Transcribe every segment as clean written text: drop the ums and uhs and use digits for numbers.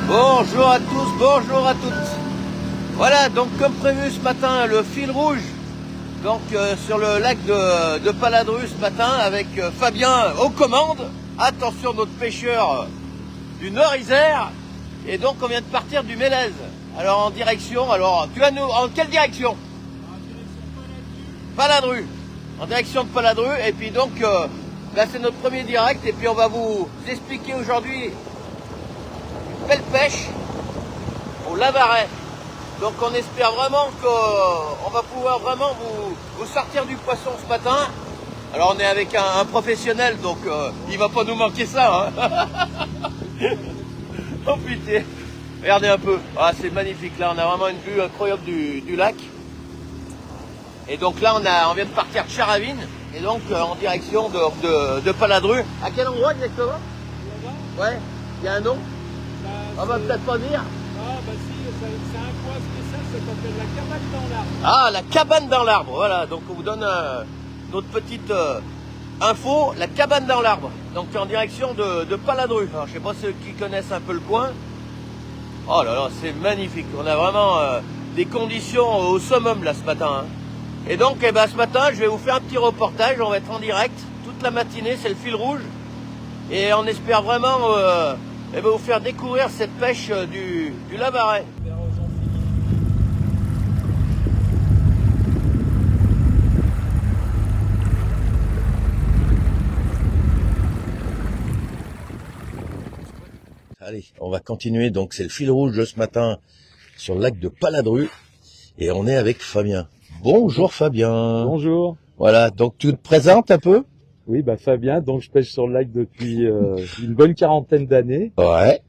Bonjour à tous, bonjour à toutes. Voilà, donc comme prévu ce matin, le fil rouge, donc sur le lac de Paladru ce matin avec Fabien aux commandes. Attention, notre pêcheur du Nord-Isère. Et donc on vient de partir du Mélèze. Alors en direction, alors tu vas nous, en quelle direction? Paladru. En direction de Paladru. Et puis donc là c'est notre premier direct et puis on va vous expliquer aujourd'hui une belle pêche au Lavaret. Donc on espère vraiment qu'on va pouvoir vraiment vous sortir du poisson ce matin. Alors on est avec un professionnel, donc il va pas nous manquer ça. Hein. Oh putain, regardez un peu, ah, c'est magnifique, là on a vraiment une vue incroyable du lac. Et donc là on vient de partir de Charavine, et donc en direction de Paladru. À quel endroit exactement? Ouais, il y a un nom? On va peut-être pas dire. Ah bah si, c'est un coin spécial, ça s'appelle la cabane dans l'arbre. Ah, la cabane dans l'arbre, voilà, donc on vous donne notre petite info, la cabane dans l'arbre. Donc en direction de Paladru. Alors je sais pas ceux qui connaissent un peu le coin. Oh là là, c'est magnifique, on a vraiment des conditions au summum là ce matin. Hein. Et donc eh ben, ce matin, je vais vous faire un petit reportage, on va être en direct toute la matinée, c'est le fil rouge. Et on espère vraiment eh ben, vous faire découvrir cette pêche du Lavaret. Allez, on va continuer. Donc c'est le fil rouge de ce matin sur le lac de Paladru et on est avec Fabien. Bonjour Fabien. Bonjour. Voilà, donc tu te présentes un peu? Oui, bah Fabien, donc je pêche sur le lac depuis une bonne quarantaine d'années. Ouais.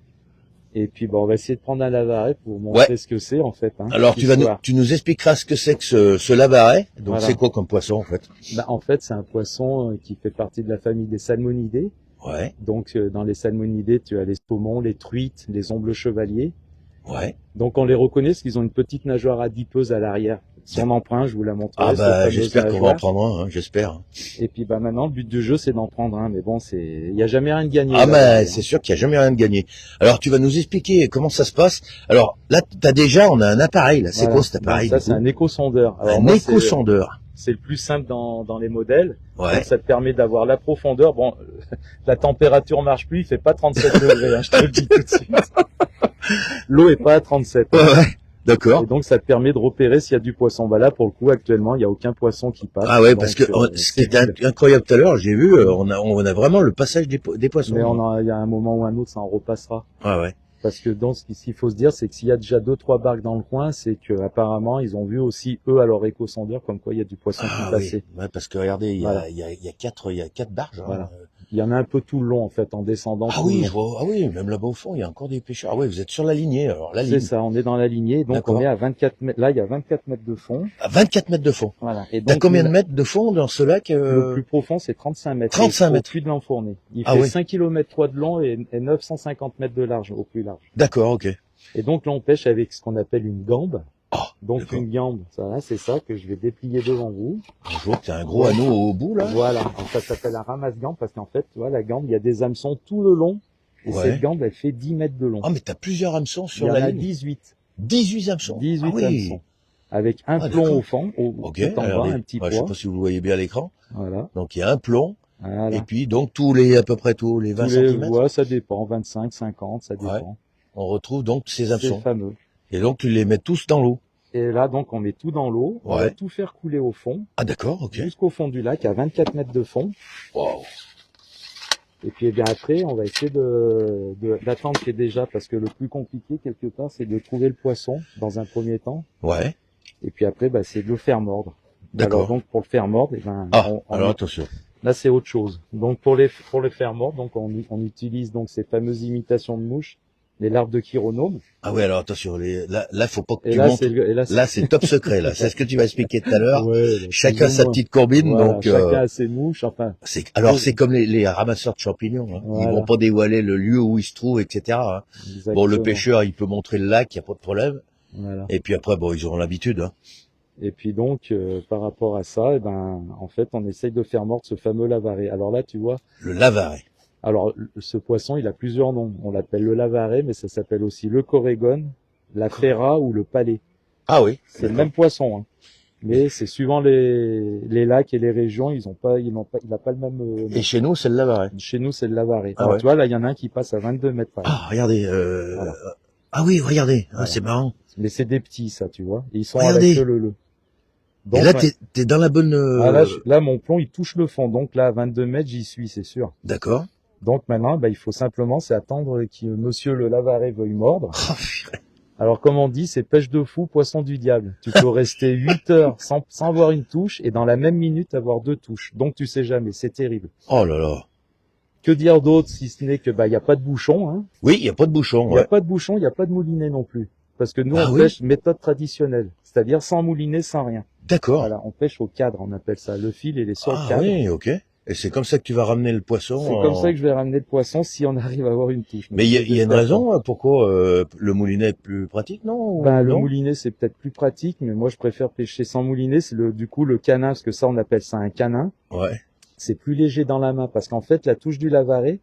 Et puis bon, on va essayer de prendre un Lavaret pour montrer ce que c'est en fait. Hein, alors tu nous expliqueras ce que c'est que ce Lavaret. Donc voilà. C'est quoi comme poisson en fait? Bah, en fait, c'est un poisson qui fait partie de la famille des salmonidés. Ouais. Donc dans les salmonidés, tu as les saumons, les truites, les ombles chevaliers. Ouais. Donc on les reconnaît parce qu'ils ont une petite nageoire adipeuse à l'arrière. Son emprunt, je vous la montrerai. Ah bah j'espère qu'on va en prendre un, hein, j'espère. Et puis bah maintenant le but du jeu c'est d'en prendre un, mais bon il y a jamais rien de gagné. Ah bah c'est sûr qu'il y a jamais rien de gagné. Alors tu vas nous expliquer comment ça se passe. Alors là on a un appareil là. C'est quoi cet appareil? Ça c'est un éco-sondeur. Un éco-sondeur. C'est le plus simple dans les modèles. Ouais. Donc ça te permet d'avoir la profondeur. Bon, la température marche plus, il fait pas 37 degrés, hein, je te le dis tout de suite. L'eau est pas à 37. Ouais. D'accord. Et donc ça te permet de repérer s'il y a du poisson. Bah là pour le coup actuellement il y a aucun poisson qui passe. Ah ouais, parce que ce qui était incroyable tout à l'heure, j'ai vu, on a vraiment le passage des poissons. Mais il y a un moment ou un autre ça en repassera. Ah ouais. Parce que donc ce qu'il faut se dire, c'est que s'il y a déjà 2-3 barques dans le coin, c'est que apparemment ils ont vu aussi eux à leur éco-sondeur comme quoi il y a du poisson qui passait. Oui. Ouais, parce que regardez, il y a quatre barges. Voilà. Hein. Il y en a un peu tout le long en fait en descendant. Ah oui, je vois. Ah oui, même là-bas au fond, il y a encore des pêcheurs. Ah oui, vous êtes sur la lignée alors. C'est ça, on est dans la lignée. Donc on est à 24 mètres. Là, il y a 24 mètres de fond. À 24 mètres de fond. Voilà. Et donc, t'as combien de mètres de fond dans ce lac Le plus profond, c'est 35 mètres. 35 mètres. Au puits de l'Enfourné. Il fait 5 km 3 de long et 950 mètres de large au plus large. D'accord, ok. Et donc là, on pêche avec ce qu'on appelle une gambe. Oh, donc une gambe, c'est ça que je vais déplier devant vous. Je vois que t'as un gros anneau au bout là. Voilà, ça s'appelle un ramasse-gambe parce qu'en fait, tu vois, la gambe, il y a des hameçons tout le long. Et cette gambe, elle fait 10 mètres de long. Ah mais t'as plusieurs hameçons sur la ligne. Il y en a 18. 18 hameçons. 18 hameçons. Avec un plomb au fond, tout en bas, un petit poids. Je sais pas si vous voyez bien à l'écran. Voilà. Donc il y a un plomb. Voilà. Et puis donc à peu près tous les 20 cm. Ouais, ça dépend, 25, 50, ça dépend. Ouais. On retrouve donc ces hameçons. C'est fameux. Et donc tu les mets tous dans l'eau. Et là, donc, on met tout dans l'eau. On va tout faire couler au fond. Ah, d'accord, ok. Jusqu'au fond du lac, à 24 mètres de fond. Wow. Et puis, eh bien, après, on va essayer d'attendre qu'il y ait déjà, parce que le plus compliqué, quelque part, c'est de trouver le poisson, dans un premier temps. Ouais. Et puis après, bah, c'est de le faire mordre. D'accord. Alors, donc, pour le faire mordre, eh ben, alors attention. Là, c'est autre chose. Donc, pour le faire mordre, donc, on utilise, donc, ces fameuses imitations de mouches. Les larves de chironome. Ah oui, alors attention, là, faut pas que tu montes. Là, c'est top secret, là. C'est ce que tu vas expliquer tout à l'heure. Ouais, chacun a sa petite combine, voilà, donc. Chacun a ses mouches, enfin. C'est comme les ramasseurs de champignons, hein. Voilà. Ils vont pas dévoiler le lieu où ils se trouvent, etc. Hein. Bon, le pêcheur, il peut montrer le lac, il y a pas de problème. Voilà. Et puis après, bon, ils auront l'habitude, hein. Et puis donc, par rapport à ça, eh ben, en fait, on essaye de faire mordre ce fameux Lavaret. Alors là, tu vois. Le Lavaret. Alors, ce poisson, il a plusieurs noms. On l'appelle le lavaret, mais ça s'appelle aussi le corégone, la ferra ou le palais. Ah oui. C'est le même poisson, hein. Mais c'est suivant les lacs et les régions, il a pas le même Et chez nous, c'est le lavaret. Chez nous, c'est le lavaret. Ah Alors, ouais. tu vois, là, il y en a un qui passe à 22 mètres par exemple. Ah, regardez. Voilà. Ah oui, regardez. Ah, Voilà. c'est marrant. Mais c'est des petits, ça, tu vois. Et ils sont Regardez. avec le. Et là, t'es dans la bonne... là, mon plomb, il touche le fond. Donc là, à 22 mètres, j'y suis, c'est sûr. D'accord. Donc maintenant, il faut simplement, c'est attendre que monsieur le lavaret veuille mordre. Oh, purée. Alors, comme on dit, c'est pêche de fou, poisson du diable. Tu peux rester 8 heures sans avoir une touche et dans la même minute avoir 2 touches. Donc, tu sais jamais, c'est terrible. Oh là là. Que dire d'autre si ce n'est que, il y a pas de bouchon, hein. Oui, il n'y a pas de bouchon. Il y a Ouais. pas de bouchon, il y a pas de moulinet non plus. Parce que nous, Ah on oui pêche méthode traditionnelle. C'est-à-dire sans moulinet, sans rien. D'accord. Voilà, on pêche au cadre, on appelle ça. Le fil, il est sur le Ah cadre. oui, ok. Et c'est comme ça que tu vas ramener le poisson. C'est comme ça que je vais ramener le poisson si on arrive à avoir une touche. Mais il y a une raison pourquoi le moulinet est plus pratique, non? Le Non moulinet, c'est peut-être plus pratique, mais moi, je préfère pêcher sans moulinet. C'est du coup, le canin, parce que ça, on appelle ça un canin. Ouais. C'est plus léger dans la main, parce qu'en fait, la touche du lavaret,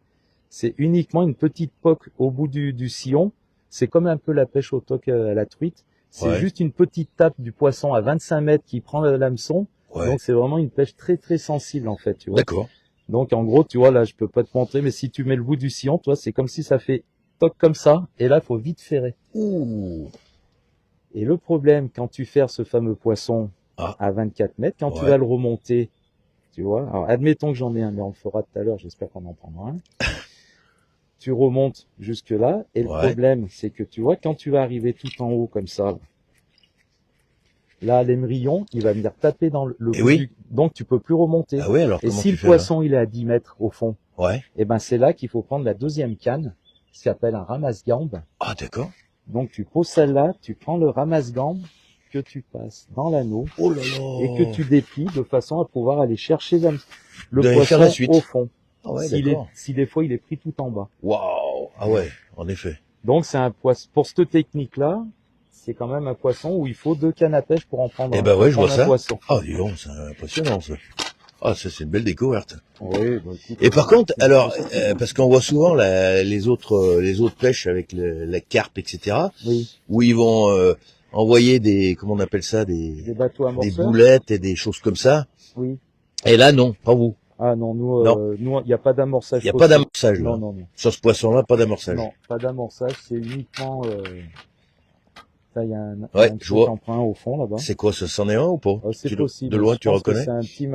c'est uniquement une petite poque au bout du sillon. C'est comme un peu la pêche au toc à la truite. C'est Ouais. juste une petite tape du poisson à 25 mètres qui prend l'hameçon. Ouais. Donc, c'est vraiment une pêche très, très sensible, en fait, tu vois. D'accord. Donc, en gros, tu vois, là, je peux pas te montrer, mais si tu mets le bout du sillon, toi, c'est comme si ça fait toc comme ça, et là, faut vite ferrer. Ouh. Et le problème, quand tu ferres ce fameux poisson Ah. à 24 mètres, quand tu Ouais. vas le remonter, tu vois, alors admettons que j'en ai un, mais on le fera tout à l'heure, j'espère qu'on en prendra un. Tu remontes jusque là, et le Ouais. problème, c'est que tu vois, quand tu vas arriver tout en haut comme ça, là, l'émerillon, il va venir taper dans le Eh bout oui. donc tu peux plus remonter. Ah oui, alors Et comment si tu le fais poisson, il est à 10 mètres au fond, là? Ouais. et ben c'est là qu'il faut prendre la deuxième canne, ce qu'on appelle un ramasse-gambe. Ah d'accord. Donc tu poses celle-là, tu prends le ramasse-gambe que tu passes dans l'anneau Oh là là. et que tu déplies de façon à pouvoir aller chercher le D'aller faire la poisson suite. au fond. Ah ouais, si d'accord. des fois il est pris tout en bas. Waouh. Ah ouais, en effet. Donc c'est un poisson. Pour cette technique-là, c'est quand même un poisson où il faut 2 cannes à pêche pour en prendre Eh un. ben ouais, je pour vois prendre un ça. poisson. Ah dis donc, c'est impressionnant ça. Ah ça c'est une belle découverte. Oui, écoute, Et par contre, alors parce qu'on voit souvent les autres pêches avec la carpe, etc. oui, où ils vont envoyer des, comment on appelle ça, des bateaux des amorceurs. boulettes et des choses comme ça. Oui. Et là non, pas vous. Ah non, nous, Non. il n'y a pas d'amorçage. Il n'y a pas possible. d'amorçage là. Non, non, non. Sur ce poisson-là, pas d'amorçage. Non, pas d'amorçage, c'est uniquement. Ça, il y a un Ouais, un je vois. emprunt au fond là-bas. C'est quoi, ce c'en est un ou pas? C'est possible. De loin, Je tu pense que reconnais? c'est un petit,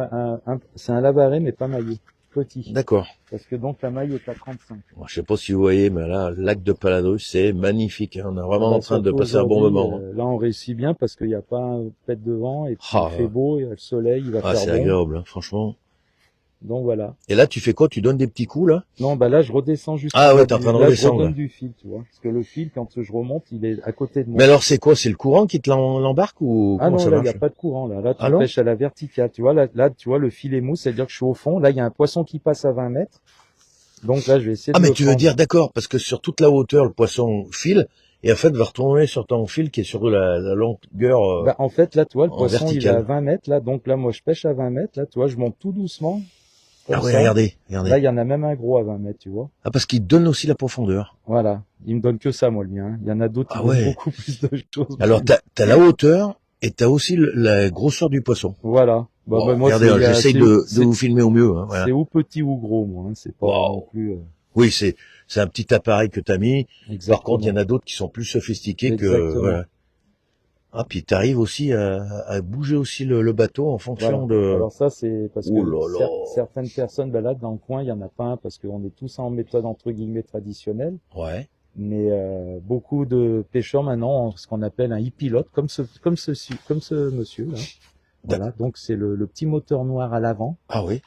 c'est un lavaret mais pas maillé, petit. D'accord. Parce que donc la maille est à 35. Bon, je sais pas si vous voyez, mais là, le lac de Paladru, c'est magnifique. Hein. On est vraiment Bah, en train de surtout passer un bon aujourd'hui, moment. Là, on réussit bien parce qu'il n'y a pas un pet de vent et puis Ah, il fait beau, il y a le soleil, il va Ah, c'est faire bon. agréable, hein, franchement. Donc voilà. Et là, tu fais quoi? Tu donnes des petits coups, là? Non, là, je redescends juste. Ah ouais, t'es en train de là, redescendre, je redonne là. du fil, tu vois. Parce que le fil, quand je remonte, il est à côté de moi. Mais alors, c'est quoi? C'est le courant qui te l'embarque ou Ah comment non, ça là, il marche? n'y a pas de courant, là. Là, tu Ah non pêches à la verticale. Tu vois, là, tu vois, le fil est mou, c'est-à-dire que je suis au fond. Là, il y a un poisson qui passe à 20 mètres. Donc là, je vais essayer de Ah, mais le tu veux prendre. dire, d'accord, parce que sur toute la hauteur, le poisson file, et en fait, va retourner sur ton fil qui est sur la longueur, En fait, là, tu vois, le en poisson, il est vertical. à 20 mètres, là. Donc là, moi, je pêche à 20 mètres, là, tu vois, je monte tout doucement. Comme Ah ouais, ça. regardez. Là, il y en a même un gros à 20 mètres, tu vois. Ah, parce qu'il donne aussi la profondeur. Voilà. Il me donne que ça, moi, le mien. Il y en a d'autres qui Ah donnent ouais. beaucoup plus de choses. Alors, t'as la hauteur, et t'as aussi la grosseur du poisson. Voilà. Bon, moi, regardez, c'est- j'essaye c'est- de c'est- vous filmer au mieux, hein, voilà. C'est ou petit ou gros, moi. Hein. C'est pas Wow. non plus. Oui, c'est un petit appareil que t'as mis. Exactement. Par contre, il y en a d'autres qui sont plus sophistiqués que, Exactement. voilà. Ah, puis t'arrives aussi à bouger aussi le bateau en fonction Voilà. de... Alors ça, c'est parce Oh que là là. certaines personnes, là, dans le coin, il y en a pas un parce qu'on est tous en méthode entre guillemets traditionnelle. Ouais. Mais beaucoup de pêcheurs maintenant ont ce qu'on appelle un e-pilote, comme ce monsieur là. Voilà. Donc c'est le petit moteur noir à l'avant Ah oui.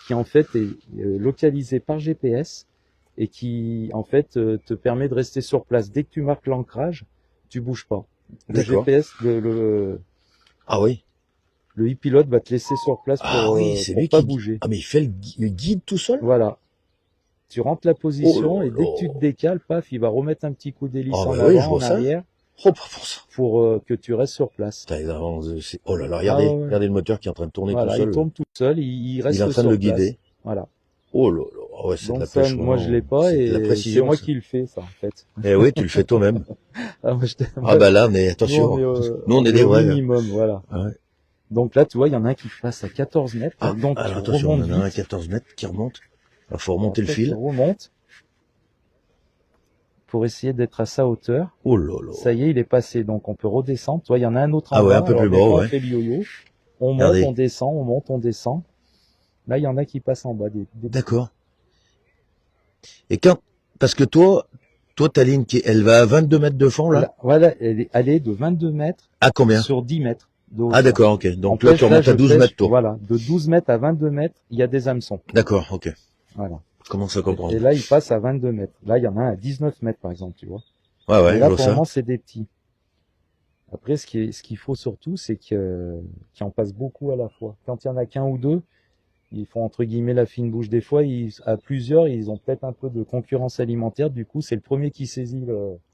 qui en fait est localisé par GPS et qui en fait te permet de rester sur place. Dès que tu marques l'ancrage, tu bouges pas. Le D'accord. GPS, Ah oui. le e-pilote va te laisser sur place Ah pour, oui, c'est pour lui pas qui... bouger. Ah, mais il fait le guide tout seul? Voilà. Tu rentres la position Oh là et dès là. que tu te décales, paf, il va remettre un petit coup d'hélice Ah en bah oui, je avant, vois en ça. arrière, Oh, pas pour ça. pour que tu restes sur place. Putain, ils avancent, oh là là, regardez, Ah ouais. regardez le moteur qui est en train de tourner Voilà, tout seul. il tourne tout seul, il reste Il est en train de sur le place. guider. Voilà. Oh là là, ouais, c'est de Donc la ça, pêche. moi, Vraiment. je l'ai pas C'est de la et c'est précision. moi Ça. qui le fais, ça, en fait. Eh oui, tu le fais toi-même. Ah, Ah bah là, mais nous, on attention. est Nous, on est des au vrais. Hein. minimum, voilà. Ouais. Donc là, tu vois, il y en a un qui passe à 14 mètres, Ah, donc tu alors attention, on remontes en a un à vite. 14 mètres qui remonte. Il faut Alors, remonter le toi, tu fil. remontes pour essayer d'être à sa hauteur. Oh là là. Ça y est, il est passé, donc on peut redescendre. Tu vois, il y en a un autre en Ah ouais, bas. un peu Alors, plus des bas, fois, on ouais. fait le yo-yo. On monte, Regardez. on descend, on monte, on descend. Là, il y en a qui passent en bas. D'accord. Et parce que ta ligne, elle va à 22 mètres de fond, là? Là, voilà, elle est de 22 mètres À combien? sur 10 mètres de hauteur. Ah d'accord, ok. En Donc là, tu pêche, remontes à 12 mètres, toi. voilà, de 12 mètres à 22 mètres, il y a des hameçons. D'accord, ok. Voilà. Commence à comprendre. Et là, il passe à 22 mètres. Là, il y en a un à 19 mètres, par exemple, tu vois. Ouais, ouais, Mais je là, vois pour le ça. moment, c'est des petits. Après, ce qu'il faut surtout, c'est qu'il en passe beaucoup à la fois. Quand il y en a qu'un ou deux, ils font entre guillemets la fine bouche. Des fois, à plusieurs, ils ont peut-être un peu de concurrence alimentaire. Du coup, c'est le premier qui saisit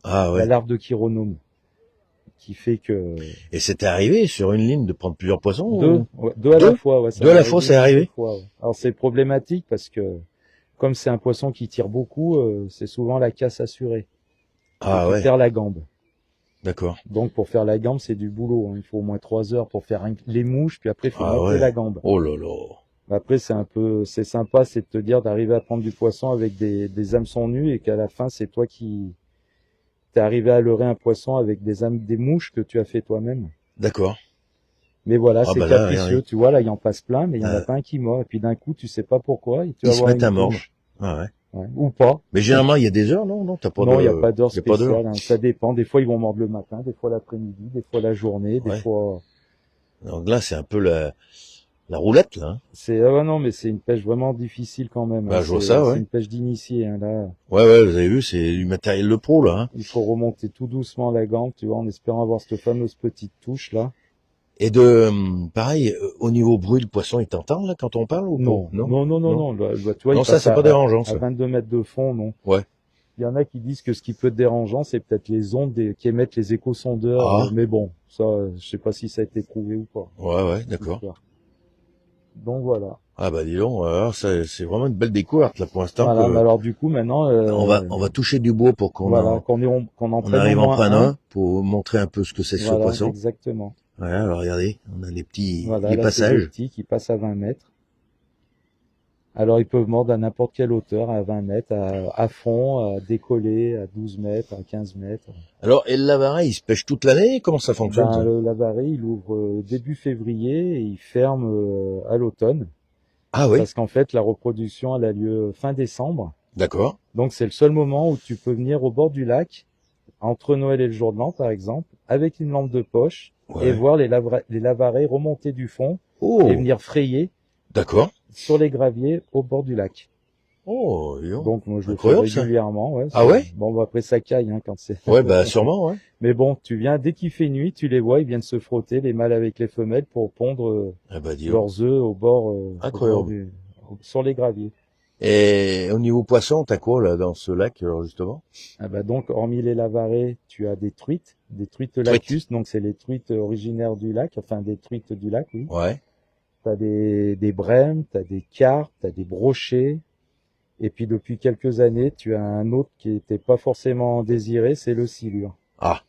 Ah la ouais. larve de chironome, qui fait que Et c'était arrivé sur une ligne de prendre plusieurs poissons? deux à la Deux fois. Ouais, ça Deux à m'est la fois, arrivé c'est arrivé? 2 fois, ouais. Alors c'est problématique parce que comme c'est un poisson qui tire beaucoup, c'est souvent la casse assurée. Ah Il faut ouais, faire la gambe. d'accord. Donc pour faire la gambe, c'est du boulot. Hein. Il faut au moins 3 heures pour faire les mouches, puis après il faut Ah monter ouais. la gambe. Oh là là. Après c'est sympa, c'est de te dire d'arriver à prendre du poisson avec des hameçons nus et qu'à la fin c'est toi qui t'es arrivé à leurrer un poisson avec des mouches que tu as fait toi-même. D'accord. Mais voilà, Ah c'est bah là, capricieux, regardez. tu vois, là il en passe plein, mais il y en a Euh, pas un qui mord. Et puis d'un coup, tu sais pas pourquoi, et tu vas ils se avoir mettent une à mordre. touche. Ah ouais. Ouais. Ou pas. Mais généralement, il y a des heures, non? Non, t'as pas Non, il n'y a de, pas d'heure y a pas d'heure. spéciale, hein. Ça dépend. Des fois, ils vont mordre le matin, des fois l'après-midi, des fois la journée, des Ouais. fois. Donc là, c'est un peu la roulette, là. Hein. Ouais, non, mais c'est une pêche vraiment difficile quand même. Hein. Bah, je vois ça, C'est ouais. une pêche d'initié. Hein. Là, Ouais, ouais, vous avez vu, c'est du matériel de pro, là. Hein. il faut remonter tout doucement la gambe, tu vois, en espérant avoir cette fameuse petite touche là. Et pareil, au niveau bruit, le poisson, il t'entend, là, quand on parle, ou Non, pas? Non? non, non, non, Non. non. Tu vois, Non, il ça, passe c'est pas dérangeant, à ça. 22 mètres de fond, non. Ouais. Il y en a qui disent que ce qui peut être dérangeant, c'est peut-être les ondes qui émettent les échosondeurs. Ah. Mais bon, ça, je sais pas si ça a été prouvé ou pas. Ouais, ouais, d'accord. Donc voilà. Ah bah dis donc, alors, c'est vraiment une belle découverte, là, pour l'instant. Voilà, mais alors du coup, maintenant, On va toucher du bois pour qu'on voilà, qu'on en on prenne arrive au à en moins prendre un. un, pour montrer un peu ce que c'est ce Voilà, poisson. exactement. Voilà, alors regardez, on a Voilà, les là, c'est des passages. petits qui passent à 20 mètres. Alors, ils peuvent mordre à n'importe quelle hauteur, à 20 mètres, à fond, à décoller, à 12 mètres, à 15 mètres. Alors, et le lavaret, il se pêche toute l'année? Comment ça fonctionne, ça? Le Lavaret, il ouvre début février et il ferme à l'automne. Ah oui, Parce qu'en fait, la reproduction, elle a lieu fin décembre. d'accord. Donc, c'est le seul moment où tu peux venir au bord du lac, entre Noël et le jour de l'an, par exemple, avec une lampe de poche Ouais. et voir les Lavarets remonter du fond Oh, et venir frayer d'accord. sur les graviers au bord du lac. Oh, dis donc. Donc, moi, je le fais Incroyable, ça. régulièrement. Ouais, Ah ouais? Bon, bah, après, ça caille hein, quand c'est... Ouais, bah sûrement, ouais. Mais bon, tu viens, dès qu'il fait nuit, tu les vois, ils viennent se frotter, les mâles avec les femelles, pour pondre Ah bah dis donc. leurs œufs Incroyable. sur les graviers. Et au niveau poisson, t'as quoi, là, dans ce lac, alors, justement? Ah bah donc, hormis les Lavarets, tu as des truites lacustres, donc c'est les truites originaires du lac, enfin des truites du lac, oui. Ouais. T'as des brèmes, t'as des carpes, t'as des brochets, et puis depuis quelques années, tu as un autre qui était pas forcément désiré, c'est le silure. Ah.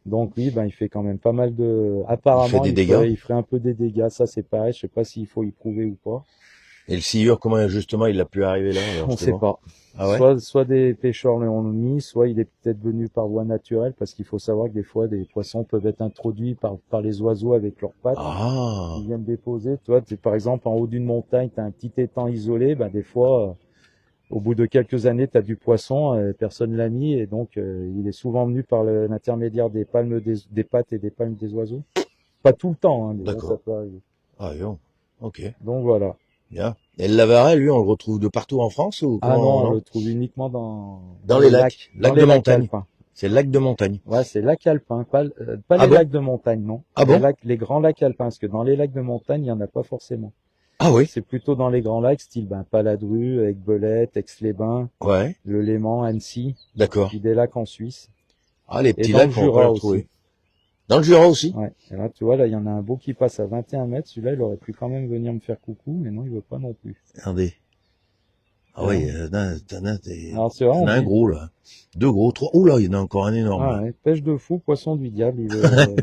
Donc oui, ben il fait quand même pas mal de... Apparemment, des dégâts. il ferait un peu des dégâts, ça c'est pareil, je sais pas s'il faut y prouver ou pas. Et le sciure, comment, justement, il a pu arriver là, alors, On sait justement? pas. Ah ouais? Soit des pêcheurs l'ont mis, soit il est peut-être venu par voie naturelle, parce qu'il faut savoir que des fois, des poissons peuvent être introduits par les oiseaux avec leurs pattes. Ah. Ils viennent déposer. Toi, par exemple, en haut d'une montagne, tu as un petit étang isolé, ben, des fois, au bout de quelques années, tu as du poisson, personne l'a mis, et donc il est souvent venu par l'intermédiaire des palmes des pattes et des palmes des oiseaux. Pas tout le temps, hein, mais bon, D'accord. ça peut arriver. Ah, non. Ok. Donc voilà. Bien. Et le lavaret, lui, on le retrouve de partout en France ou Ah comment, non, on le trouve uniquement Dans les lacs. dans Lacs les de lacs montagne. alpins. C'est le lac de montagne. Ouais, c'est lac alpin, pas Ah les bon? lacs de montagne, non. Ah bon? Les grands lacs alpins, parce que dans les lacs de montagne, il y en a pas forcément. Ah oui? C'est plutôt dans les grands lacs, style Paladru, Aiguebelette, Aix-les-Bains, Ouais. le Léman, Annecy, D'accord. puis des lacs en Suisse. Ah, les Et petits dans lacs, le on peut Jura les aussi. retrouver. Dans le Jura aussi? Ouais. Et là, tu vois, là, il y en a un beau qui passe à 21 mètres. Celui-là, il aurait pu quand même venir me faire coucou, mais non, il veut pas non plus. Regardez. Ah oui, Alors c'est vrai, il y en on a un dit, gros là. 2 gros, 3. Ouh là, il y en a encore un énorme. ah Là. ouais, pêche de fou, poisson du diable.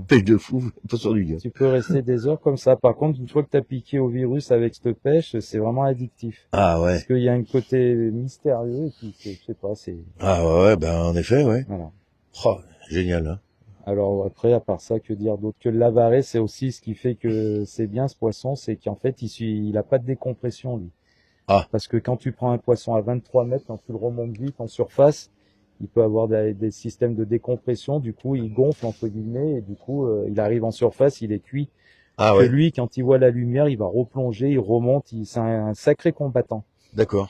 Pêche de fou, pas sur du gars. Tu peux rester des heures comme ça. Par contre, une fois que tu as piqué au virus avec cette pêche, c'est vraiment addictif. Ah Parce ouais. qu'il y a un côté mystérieux et puis je sais pas, c'est, Ah ouais, ben en effet, ouais. voilà. Oh, génial. Hein. Alors après, à part ça, que dire d'autre que le lavaret, c'est aussi ce qui fait que c'est bien ce poisson, c'est qu'en fait, il a pas de décompression, lui. Ah. Parce que quand tu prends un poisson à 23 mètres, quand tu le remontes vite en surface, il peut avoir des systèmes de décompression, du coup, il gonfle, entre guillemets, et du coup, il arrive en surface, il est cuit. Ah Que ouais, lui, quand il voit la lumière, il va replonger, il remonte, c'est un sacré combattant. d'accord.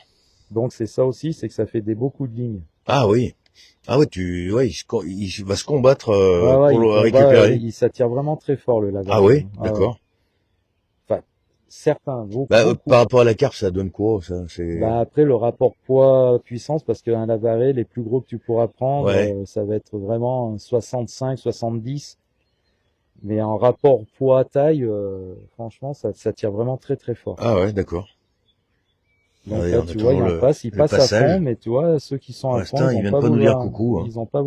Donc c'est ça aussi, c'est que ça fait beaucoup de lignes. Ah oui. Ah ouais, il va se combattre Ouais, pour il le combat, récupérer. il s'attire vraiment très fort le Ah lavaret. oui, Ah ouais. d'accord. Enfin, certains, beaucoup, Bah, beaucoup. par rapport à la carpe, ça donne quoi, ça? C'est... Bah après le rapport poids-puissance, parce qu'un lavaret, les plus gros que tu pourras prendre, Ouais. ça va être vraiment un 65, 70. Mais en rapport poids-taille, franchement, ça tire vraiment très très fort. Ah ouais, d'accord. Donc Ouais, là, on a tu vois, il toujours en passe, il le passe à passage. fond, mais tu vois, ceux qui sont Pour à fond, l'instant, ils viennent pas nous dire coucou. Hein. ils ont pas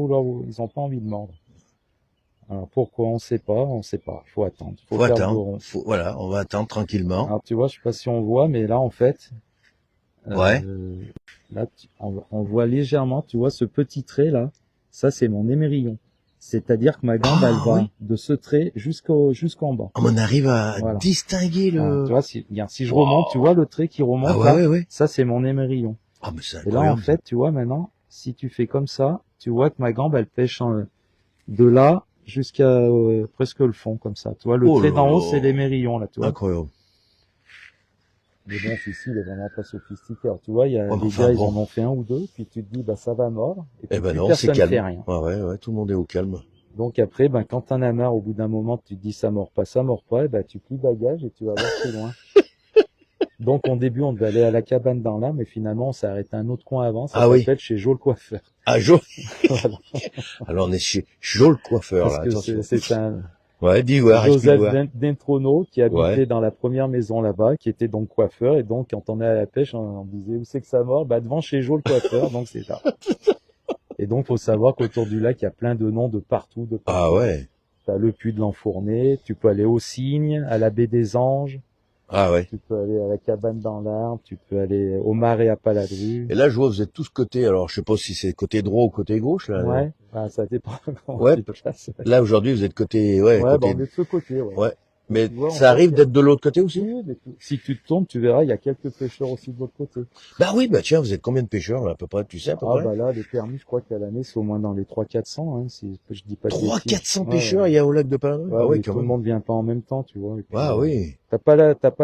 envie de mordre. Alors pourquoi? On sait pas. Il faut attendre. Il faut Faut faire le attendre. rond. Voilà, on va attendre tranquillement. Alors tu vois, je sais pas si on voit, mais là, en fait, Ouais. là, on voit légèrement, tu vois, ce petit trait là, ça c'est mon émerillon. C'est-à-dire que ma gambe, Ah, elle va oui. de ce trait jusqu'en bas. On arrive à Voilà. distinguer Ah, le... tu vois, si je remonte, tu vois le trait qui remonte Ah ouais, là, ouais, ouais. ça c'est mon émerillon. Ah, mais c'est Et là, en incroyable. fait, tu vois, maintenant, si tu fais comme ça, tu vois que ma gambe, elle pêche de là jusqu'à presque le fond, comme ça. Tu vois, le Oh trait là d'en haut, là. c'est l'émerillon, là, tu vois. Incroyable. Mais bon, celui-ci, il est vraiment pas sophistiqué. Alors, tu vois, il y a Ouais, mais des enfin, gars, ils bon. en ont fait un ou deux, puis tu te dis, bah, ça va mordre. Et puis, Eh ben plus non, c'est personne fait calme. rien. Ouais, tout le monde est au calme. Donc après, ben, quand t'en as marre, au bout d'un moment, tu te dis, ça mord pas, et ben, tu plies bagage et tu vas voir plus loin. Donc, au début, on devait aller à la cabane dans l'Arme, mais finalement, on s'est arrêté à un autre coin avant. Ça Ah oui. s'appelle chez Jo le coiffeur. Ah, Jo. Voilà. Alors, on est chez Jo le coiffeur, Parce là, que attention. c'est un Ouais, dis voir, explique Joseph voir. Dentrono qui habitait Ouais. dans la première maison là-bas, qui était donc coiffeur. Et donc, quand on est à la pêche, on disait où c'est que ça mord? Bah, devant chez Jo le coiffeur. Donc, c'est là. Et donc, faut savoir qu'autour du lac, il y a plein de noms de partout, Ah ouais. T'as le puits de l'Enfourné, tu peux aller au Cygne, à la baie des Anges, Ah ouais. tu peux aller à la cabane dans l'Arbre, tu peux aller au Marais à Paladru. Et là, je vois, vous êtes tous côté, alors je sais pas si c'est côté droit ou côté gauche, là. Ouais, bah, ça dépend comment Ouais. tu te places. Là, aujourd'hui, vous êtes côté, ouais, Ouais, côté, bah, on est de ce côté, ouais. ouais. Mais Tu vois, en ça fait, arrive d'être de l'autre côté aussi? Oui, mais si tu te tournes, tu verras, il y a quelques pêcheurs aussi de l'autre côté. Bah oui, bah tiens, vous êtes combien de pêcheurs, là, à peu près, tu sais, à peu Ah près? bah là, les permis, je crois qu'à l'année, c'est au moins dans les 300-400, hein, si je dis pas de 300-400 bêtises. pêcheurs, il y a au lac de Paladru? Ouais, Ah oui, mais quand tout le même. monde vient pas en même temps, tu vois. Et puis, Ah oui. t'as pas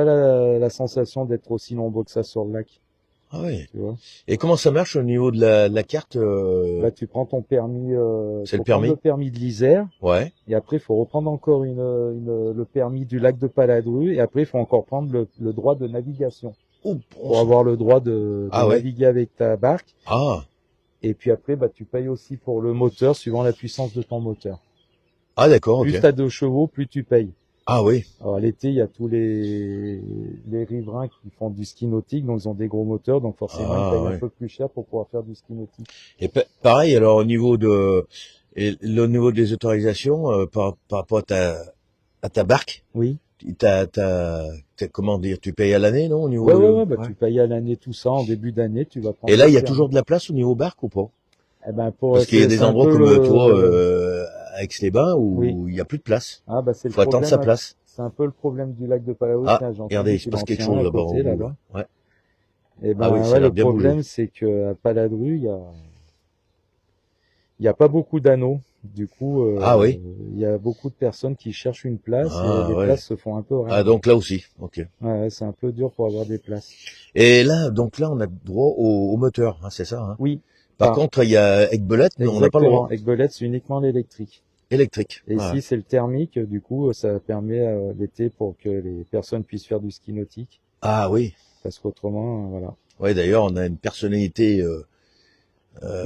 la sensation d'être aussi nombreux que ça sur le lac, Ah oui. tu vois. Et comment ça marche au niveau de la carte? Là, tu prends ton permis, C'est le faut prendre permis? le permis de l'Isère, Ouais. et après, il faut reprendre encore le permis du lac de Paladru, et après, il faut encore prendre le droit de navigation. Oh, bon Pour sang. avoir le droit de Ah ouais. naviguer avec ta barque. Ah. Et puis après, bah, tu payes aussi pour le moteur suivant la puissance de ton moteur. Ah, d'accord, Plus ok. t'as de chevaux, plus tu payes. Ah oui. Alors l'été, il y a tous les riverains qui font du ski nautique, donc ils ont des gros moteurs, donc forcément Ah, ils payent ouais. un peu plus cher pour pouvoir faire du ski nautique. Et pareil, alors au niveau des autorisations, par rapport à ta barque, Oui. comment dire, tu payes à l'année, non, au niveau Ouais, bah ouais. tu payes à l'année tout ça, en début d'année, tu vas prendre. Et là, le il y a permis. toujours de la place au niveau barque ou pas? Eh ben pour Parce qu'il y a des c'est un endroits peu comme, tu vois, à Aix-les-Bains où Oui. il y a plus de place. Ah bah c'est le Faut attendre sa problème. place. C'est un peu le problème du lac de Palau. Ah, Tiens, j'ai entendu regardez, il se qu'il passe en quelque tient un chose à là-bas côté, au bout, là-bas. là. Ouais. Et ben Ah oui, ça a ouais, l'air le bien bougé. problème c'est que à Paladru, il y a pas beaucoup d'anneaux. Du coup, Ah oui. il y a beaucoup de personnes qui cherchent une place Ah, et les ouais. places se font un peu rares. Ah, donc là aussi. Ok. Ouais, c'est un peu dur pour avoir des places. Et là, donc là, on a droit au moteur, hein, c'est ça, hein. Oui. Par Ah, contre, il y a avec belette, mais on n'a pas le exactement. droit. Avec Belette, c'est uniquement l'électrique. Électrique. Et Ouais. ici, c'est le thermique. Du coup, ça permet l'été pour que les personnes puissent faire du ski nautique. Ah oui. Parce qu'autrement, voilà. Ouais, d'ailleurs, on a une personnalité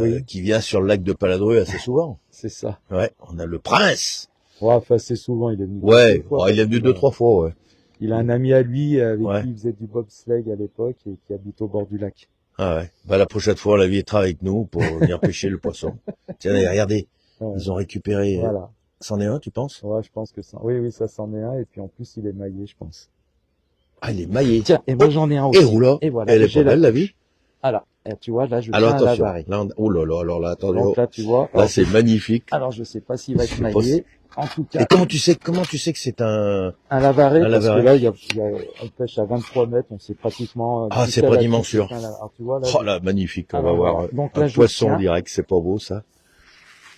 Oui. qui vient sur le lac de Paladru assez souvent. C'est ça. Ouais, on a le prince. Ouais, enfin, c'est souvent, il est venu Ouais, deux fois, ouais, il est parce venu qu'il 2-3 fois, ouais. il a un ami à lui avec Ouais. qui il faisait du bobsleigh à l'époque et qui habite au bord du lac. Ah ouais. Bah, la prochaine fois, on l'invitera avec nous pour venir pêcher le poisson. Tiens, regardez. Ouais. Ils ont récupéré. Voilà. C'en est un, tu penses? Ouais, je pense que ça. Oui, oui, ça c'en est un. Et puis en plus, il est maillé, je pense. Ah, il est maillé. Tiens, et moi j'en ai un aussi. Et roula. Et voilà. Elle est j'ai pas belle, la vie. Alors, et tu vois, là, je Alors, tiens un attention. lavaré. Là, oh là là, alors là, attendez. Donc là, tu vois. Là, c'est magnifique. Alors, je sais pas s'il va être Je sais pas maillé. En tout cas, Et comment tu sais que c'est un lavaré, parce lavaré. que là, on pêche à 23 mètres, on sait pratiquement... Ah, c'est jusqu'à la pratiquement coupe, sûr. Alors, tu vois, là, Oh là, magnifique. On Alors, va voir voilà. Donc un là, je poisson tiens. direct. C'est pas beau, ça.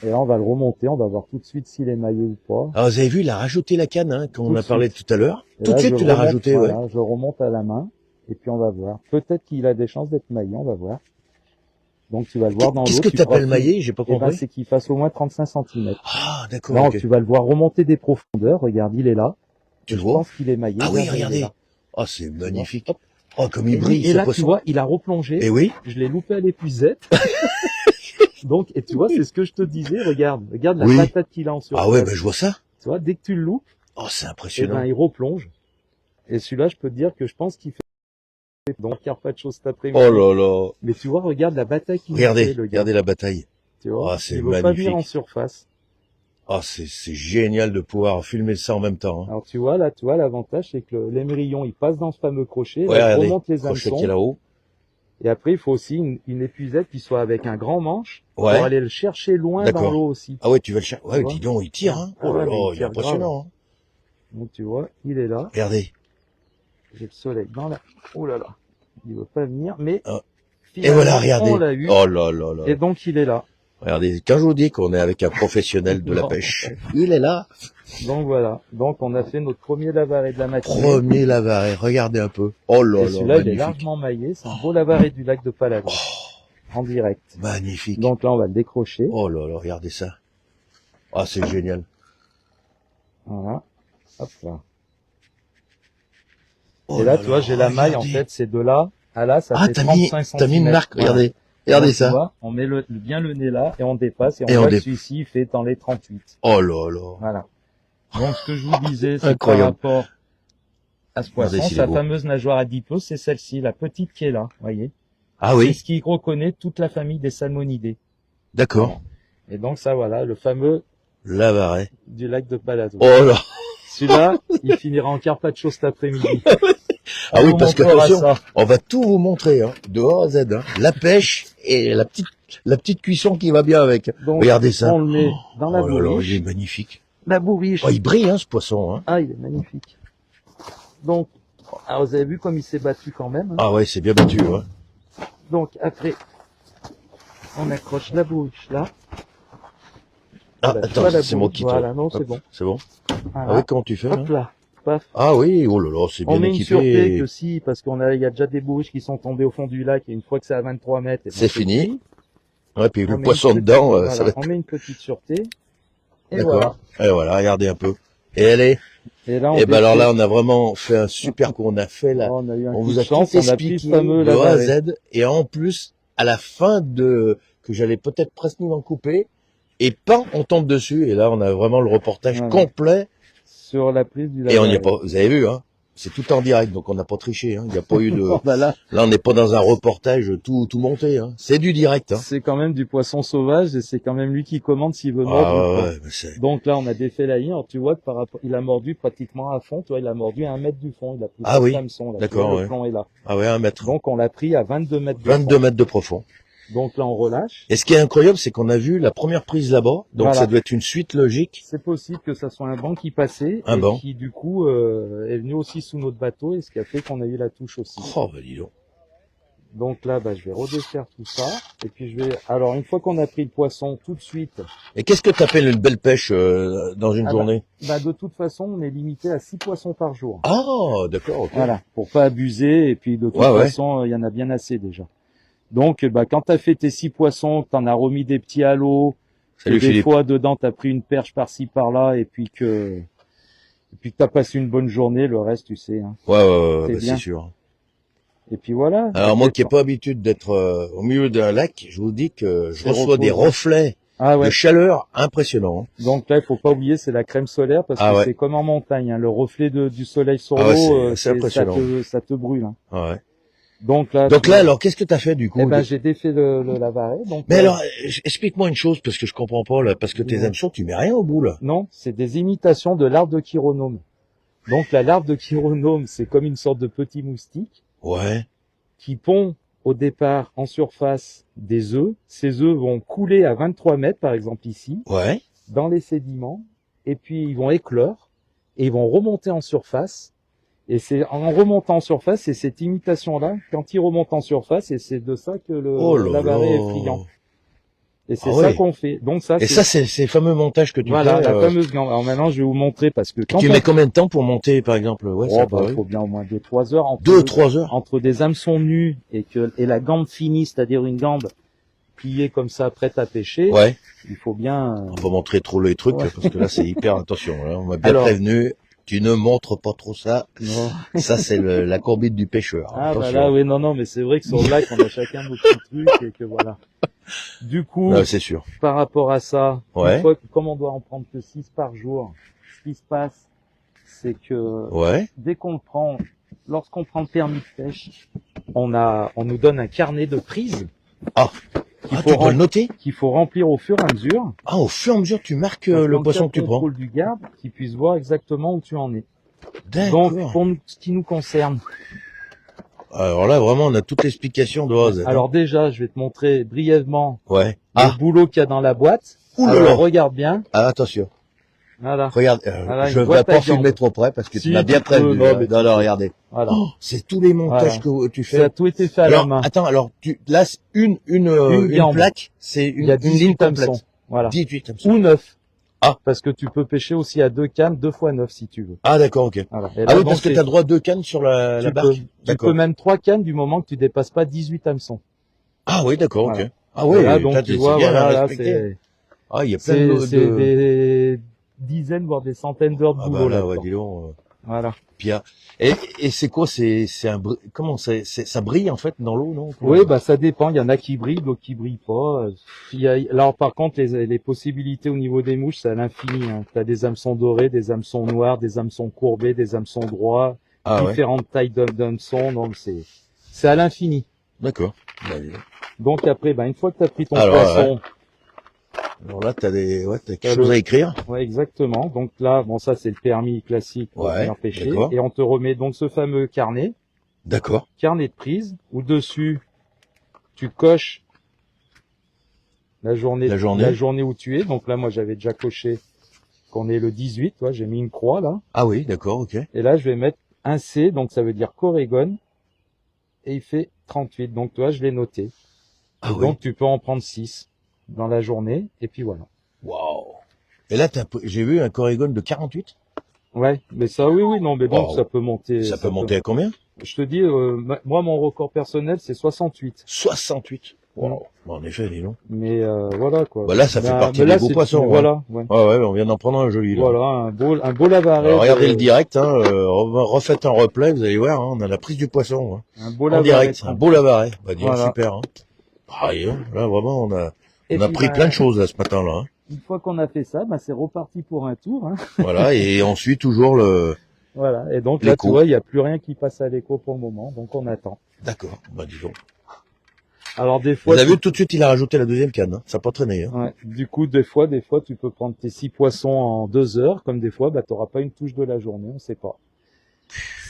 Et là, on va le remonter, on va voir tout de suite s'il est maillé ou pas. Alors, vous avez vu, il a rajouté la canne, hein, quand Tout on de a parlé suite. tout à l'heure. Et Tout là, de suite, je tu l'as remonte, rajouté, ouais. voilà, je remonte à la main, et puis on va voir. Peut-être qu'il a des chances d'être maillé, on va voir. Donc tu vas le voir dans l'eau. Qu'est-ce que tu t'appelles pourras- maillé? J'ai pas Eh ben, compris. c'est qu'il fasse au moins 35 cm. Ah, d'accord, Là, ok. tu vas le voir remonter des profondeurs. Regarde, il est là. Tu Et le je vois? pense qu'il est maillé. Ah oui, Regarde, il est regardez. là. Oh, c'est magnifique. Hop. Oh, comme il brille, Et ce là, tu poisson. vois, il a replongé. Eh oui. Je l'ai loupé à l'épuisette. Donc, et tu vois, c'est ce que je te disais. Regarde la Oui. patate qu'il a en surface. Ah ouais, ben, je vois ça. Tu vois, dès que tu le loupes, Oh, c'est eh impressionnant. ben, il replonge. Et celui-là, je peux te dire que je pense qu'il fait donc carpaccio cet après-midi. Oh là là. Mais tu vois, regarde la bataille qu'il Regardez, fait, le gars. regardez la bataille. Tu vois, Ah, c'est il veut pas magnifique. venir en surface. Ah, c'est génial de pouvoir filmer ça en même temps, hein. Alors tu vois, là, tu vois, l'avantage, c'est que l'émerillon, il passe dans ce fameux crochet, Ouais, là, il regardez. remonte les Crochet qui est hameçons. là-haut. Et après, il faut aussi une épuisette qui soit avec un grand manche Ouais. pour aller le chercher loin D'accord. dans l'eau aussi. Ah ouais, tu vas le chercher. Ouais, Tu vois dis donc, il tire, hein. Ah Oh là ouais, mais là, il il est tire impressionnant, hein. Donc tu vois, il est là. Regardez. J'ai le soleil dans la... Oh là là. Il veut pas venir, mais Ah. Et finalement, voilà, regardez. on l'a eu. Oh là là là. Et donc, il est là. Regardez, quand je vous dis qu'on est avec un professionnel de la Non. pêche, il est là. Donc voilà. Donc on a fait notre premier lavaré de la matinée. Premier lavaret, regardez un peu. Oh là Et là, celui-là, il est magnifique. largement maillé. C'est un beau lavaré du lac de Paladon. En direct. Magnifique. Donc là, on va le décrocher. Oh là là, regardez ça. Ah, c'est génial. Voilà. Hop là. Oh Et là, tu vois, j'ai la maille, en regardez. fait, c'est de là à là, ça Ah, fait t'as mis 35 cm. une marque, regardez. Regardez Donc, tu ça. vois, on met bien le nez là, et on dépasse, et on Et on voit que dé- celui-ci, il fait dans les 38. Oh là là. Voilà. Donc, ce que je vous disais, c'est par Incroyable. rapport à ce Regardez poisson, s'il est sa beau. fameuse nageoire adipeuse, c'est celle-ci, la petite qui est là, voyez. Ah C'est oui, ce qui reconnaît toute la famille des salmonidés. d'accord. Et donc, ça, voilà, le fameux Lavaret. du lac de Paladon. Oh là. Celui-là, il finira en carpaccio cet après-midi. Ah On oui, vous parce que montrera attention, ça. on va tout vous montrer, hein, de A à Z, hein. La pêche et la petite cuisson qui va bien avec. Donc, Regardez ça. on le met dans la Oh là là, bourriche. il est magnifique. La bourriche. Oh, il brille, hein, ce poisson, hein. Ah, il est magnifique. Donc, alors vous avez vu comme il s'est battu quand même. Hein. Ah ouais, c'est bien battu, hein. Donc après, on accroche la bourriche là. Ah, Voilà, tu attends, vois la c'est moi bourriche, qui voilà, te... non, c'est Hop, bon. C'est bon. Voilà. Ah oui, comment tu fais, là? Hop là, paf. Ah oui, oh là là, c'est On bien met une sûreté équipé. que si, parce il y a déjà des bourriches qui sont tombées au fond du lac et une fois que c'est à 23 mètres, eh ben, C'est fini. Ouais, puis On le met poisson une petite- dedans, voilà, ça va être... on met une petite sûreté. Et voilà. D'accord. Et voilà, regardez un peu. Et allez. Et là, on Et ben alors défait. là, on a vraiment fait un super coup. On a fait la... On a eu un On coup vous de a chance, tout on a pris expliqué le fameux de A à lavaré. Z. Et en plus, à la fin que j'allais peut-être presque en couper, et pan, on tombe dessus. Et là, on a vraiment le reportage Voilà. complet. Sur la prise du Et on n'y lavaré. a pas, vous avez vu, hein. C'est tout en direct, donc on n'a pas triché, hein. Il n'y a pas eu de, Voilà. là, on n'est pas dans un reportage tout monté, hein. C'est du direct, hein. C'est quand même du poisson sauvage et c'est quand même lui qui commande s'il veut mordre Ah ou pas. ouais, mais c'est... Donc là, on a défait la ligne. Alors, tu vois que par rapport, il a mordu pratiquement à fond. Tu vois, il a mordu à 1 mètre du fond. Il a pris Ah son oui, hameçon, là. d'accord, Tu vois, ouais. Le plomb est là. Ah ouais, 1 mètre. Donc, on l'a pris à 22 mètres de 22 fond. mètres de profond. Donc là, on relâche. Et ce qui est incroyable, c'est qu'on a vu la première prise là-bas. Donc Voilà. ça doit être une suite logique. C'est possible que ça soit un banc qui passait Un et banc. qui, du coup, est venu aussi sous notre bateau et ce qui a fait qu'on a eu la touche aussi. Oh, bah dis donc. Donc là, je vais redéfaire tout ça. Et puis, alors, une fois qu'on a pris le poisson, tout de suite, Et qu'est-ce que t'appelles une belle pêche dans une Ah journée? de toute façon, on est limité à 6 poissons par jour. Ah, d'accord, ok. Voilà, pour pas abuser, et puis de toute Ouais, ouais. façon, il y en a bien assez déjà. Donc, quand t'as fait tes 6 poissons, que t'en as remis des petits à l'eau, que Salut des Philippe. fois dedans t'as pris une perche par-ci par-là, et puis que t'as passé une bonne journée, le reste, tu sais. Hein. Ouais, C'est bah, bien. c'est sûr. Et puis voilà. Alors moi qui n'ai pas l'habitude d'être au milieu d'un lac, je vous dis que je C'est reçois des reposant. reflets Ah ouais. de chaleur impressionnants. Donc là, il faut pas oublier, c'est la crème solaire parce Ah que ouais. c'est comme en montagne, hein. Le reflet du soleil sur Ah ouais, l'eau, c'est impressionnant. ça te brûle. Hein. Ah ouais. Donc là, alors, qu'est-ce que t'as fait du coup? eh ben, j'ai défait le lavaret. Donc, Mais alors, explique-moi une chose, parce que je comprends pas, là, parce que tes Ouais. hameçons, tu mets rien au bout, là. non, c'est des imitations de larve de chironome. Donc la larve de chironome, c'est comme une sorte de petit moustique Ouais, qui pond au départ en surface des œufs. Ces œufs vont couler à 23 mètres, par exemple ici, ouais. dans les sédiments, et puis ils vont éclore, et ils vont remonter en surface. Et c'est en remontant en surface, c'est cette imitation-là, quand ils remontent en surface, et c'est de ça que Oh le là lavaret là. est friand. Et c'est Ah ça ouais. qu'on fait. Donc ça, Et ça, c'est ces fameux montages que tu voilà, fais. la fameuse glande. Alors maintenant, je vais vous montrer parce que quand Tu on... mets combien de temps pour monter, par exemple? Ouais, Oh, ça bah, peut. faut bien au moins 2-3 heures entre, 2-3 heures. entre des hameçons nus et la gambe finie, c'est-à-dire une gambe pliée comme ça, prête à pêcher. Ouais. Il faut bien, On va montrer trop les trucs, Ouais. parce que là, c'est hyper attention. Là. On m'a bien Alors- prévenu. Tu ne montres pas trop ça. non. Ça, c'est la courbite du pêcheur. Ah, bah Attention. là, oui, non, mais c'est vrai que sur le lac, on a chacun nos petits trucs et que voilà. Du coup, Ouais, c'est sûr. par rapport à ça, Ouais. une fois que, comme on doit en prendre que 6 par jour, ce qui se passe, c'est que Ouais. dès qu'on le prend, lorsqu'on prend le permis de pêche, on nous donne un carnet de prise. Ah. qu'il Ah, faut tu peux le noter? qu'il faut remplir au fur et à mesure. Ah, au fur et à mesure, tu marques Parce le qu'en poisson cas que tu de prends. contrôle du garde, qu'il puisse voir exactement où tu en es. D'accord. Donc, pour ce qui nous concerne. Alors là, vraiment, on a toute l'explication de A à Z. Alors déjà, je vais te montrer brièvement Ouais. le boulot qu'il y a dans la boîte. Ouh là Alors, là. regarde bien. Ah, attention. Voilà. Regarde, Voilà, je une vais boîte pas à filmer viande. trop près parce que Si, tu m'as bien tu peux, prévenu. non, Hein. mais Non, non, regardez. Voilà. Oh, c'est tous les montages que tu Ça a fais. tout été fait à la Alors, main. attends, alors, là, c'est une gambe. plaque, c'est Il y a une ligne 18 complète. hameçons. Voilà. 18 hameçons. Ou 9. Ah. Parce que tu peux pêcher aussi à 2 cannes, 2 fois 9 si tu veux. Ah, d'accord, ok. Voilà. Et Ah là, oui, donc, parce que c'est- t'as droit à 2 cannes sur la tu barque. peux, tu D'accord. peux même 3 cannes du moment que tu dépasses pas 18 hameçons. Ah oui, d'accord, Voilà. ok. Ah Et oui, là, donc, t'as- tu c'est vois, bien voilà, là, respecté. c'est, Ah, il y a plein c'est de... des dizaines, voire des centaines d'heures de Ah boulot bah là, là. ouais, dis donc. Voilà. Puis, et c'est quoi, c'est un, comment ça brille en fait dans l'eau, non? Oui, bah, ça dépend. Il y en a qui brillent, d'autres qui brillent pas. Alors, par contre, les possibilités au niveau des mouches, c'est à l'infini, hein. T'as des hameçons dorés, des hameçons noirs, des hameçons courbés, des hameçons droits, Ah ouais, différentes tailles d'hameçons. Donc, c'est à l'infini. d'accord. Bah, dis donc. Donc, après, bah, une fois que t'as pris ton Alors, poisson, Alors là, t'as quelque T'as chose le- à écrire. ouais, exactement. Donc là, bon, ça, c'est le permis classique pour Ouais, venir pêcher. d'accord. Et on te remet donc ce fameux carnet D'accord. de prise, où dessus, tu coches la journée où tu es. Donc là, moi, j'avais déjà coché qu'on est le 18, toi, j'ai mis une croix, là. Ah oui, d'accord, ok. Et là, je vais mettre un C, donc ça veut dire Corégone. Et il fait 38. Donc, toi, je l'ai noté. Ah Et oui. donc, tu peux en prendre 6 dans la journée. Et puis voilà. Waouh. Et là, j'ai vu un Corégone de 48. Ouais, mais ça, oui, non, mais donc, Wow. ça peut monter. Ça peut monter à combien? Je te dis, moi, mon record personnel, c'est 68. 68. Wow. Mm. Bon, en effet, dis donc. Mais voilà, quoi. Bah là, ça fait partie mais des là, beaux c'est- poissons. Voilà, ouais. Ouais, ouais, on vient d'en prendre un joli, là. Voilà, un beau lavaret. Alors, regardez le direct, hein, refaites un replay, vous allez voir, hein, on a la prise du poisson, hein. Un beau En lavaret. direct, un beau lavaret. Bah, dis donc, Voilà. super, hein. Ah, dis donc, là, vraiment, on a Et puis, pris bah, plein de choses, là, ce matin-là, hein. Une fois qu'on a fait ça, bah, c'est reparti pour un tour, hein. Voilà, et on suit toujours Voilà. Et donc, là, L'écho. tu vois, il n'y a plus rien qui passe à l'écho pour le moment. Donc, on attend. D'accord, bah, dis donc. Alors, des Vous fois, avez vu, tout de suite, il a rajouté la deuxième canne, hein. Ça n'a pas traîné, hein. ouais, du coup, des fois, tu peux prendre tes 6 poissons en 2 heures, comme des fois, bah, t'auras pas une touche de la journée, on sait pas.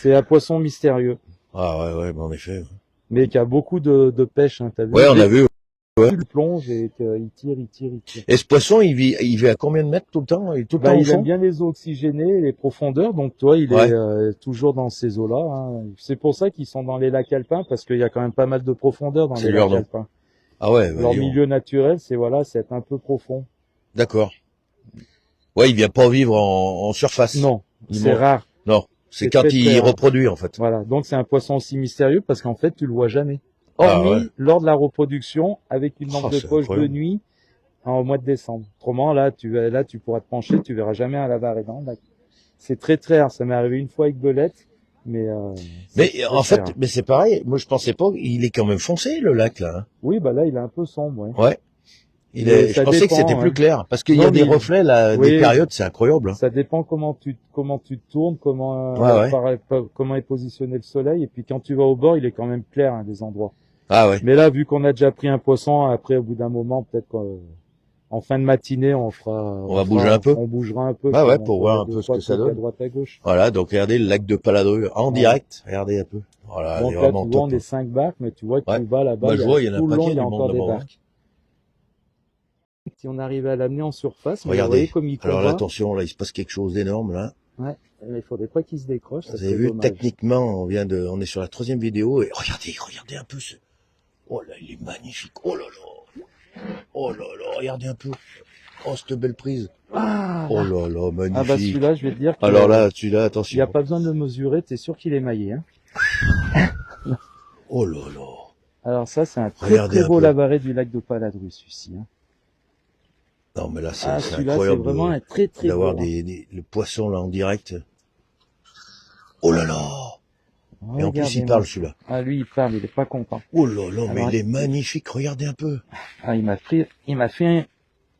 C'est un poisson mystérieux, Ah, ouais, bah, en effet. Ouais. mais qui a beaucoup de pêche, hein, t'as vu? Ouais, on a vu. Tu le plonges et qu'il tire. Et ce poisson, il vit à combien de mètres tout le temps? Il est tout le Bah, temps au il aime fond? bien les eaux oxygénées, les profondeurs, donc toi, il Ouais. est toujours dans ces eaux-là, hein. C'est pour ça qu'ils sont dans les lacs alpins, parce qu'il y a quand même pas mal de profondeur dans C'est les leur lacs nom. alpins. Ah ouais, bah, Leur dis donc. milieu naturel, c'est être un peu profond. D'accord. Ouais, il vient pas vivre en surface. Non, Il c'est monte. rare. Non. C'est C'est quand très, il très rare. reproduit, en fait. Voilà, donc c'est un poisson aussi mystérieux parce qu'en fait, tu le vois jamais. Ah, Hormis ouais. lors de la reproduction avec une lampe Oh, de c'est poche de incroyable. nuit au mois de décembre. Autrement, là, tu pourras te pencher, tu verras jamais un lavaret dans le lac. C'est très très rare. Ça m'est arrivé une fois avec Belette, mais Mais c'est en très fait, rare. mais c'est pareil. Moi, je pensais pas. Il est quand même foncé, le lac, là, hein. Oui, bah là, il est un peu sombre, ouais. Ouais. Mais Je ça pensais que dépend, c'était plus hein. clair, parce qu'il y Non, a des mais- reflets, là, Oui. des périodes, c'est incroyable. Hein. Ça dépend comment tu te tournes, comment est positionné le soleil. Et puis quand tu vas au bord, il est quand même clair, hein, des endroits. Ah ouais. Mais là, vu qu'on a déjà pris un poisson, après, au bout d'un moment, peut-être qu'en fin de matinée, on va bouger un peu. On bougera un peu. Ah ouais, on pour fera voir un deux, peu ce trois que ça trucs à donne. droite, à gauche. Voilà, donc regardez le lac de Paladru en Ouais. direct. Regardez un peu. Voilà, il Donc est là, vraiment tu vois, on top. est 5 barques, mais tu vois que Ouais. plus bas, là-bas, Bah, je vois, il y en a tout un le long, paquet il y a du encore monde des là-bas. barques. Si on arrive à l'amener en surface, mais vous Regardez. voyez comme il Alors là, combat. attention, là, il se passe quelque chose d'énorme, là. Ouais, mais il faudrait pas qu'il se décroche, ça Vous avez serait vu, dommage. techniquement, on est sur la 3e vidéo, et regardez un peu ce... Oh là, il est magnifique. Oh là là. Oh là là, regardez un peu. Oh, cette belle prise. Ah, Oh là là, magnifique. ah bah celui-là, je vais te dire que Alors là, celui-là, il n'y attention. a pas besoin de le mesurer, t'es sûr qu'il est maillé. Hein. Oh là là. Alors ça, c'est un très Regardez très un beau peu. lavaret du lac de Paladru, celui-ci. Hein. Non, mais là, c'est Ah, c'est celui-là, c'est incroyable vraiment un très très beau. d'avoir Hein. le poisson là en direct. Oh là là. Et en plus, il Regardez-moi parle ça. celui-là. Ah, lui, il parle, il est pas content. Oh là là, mais Alors, il est magnifique, regardez un peu. Ah, il m'a fait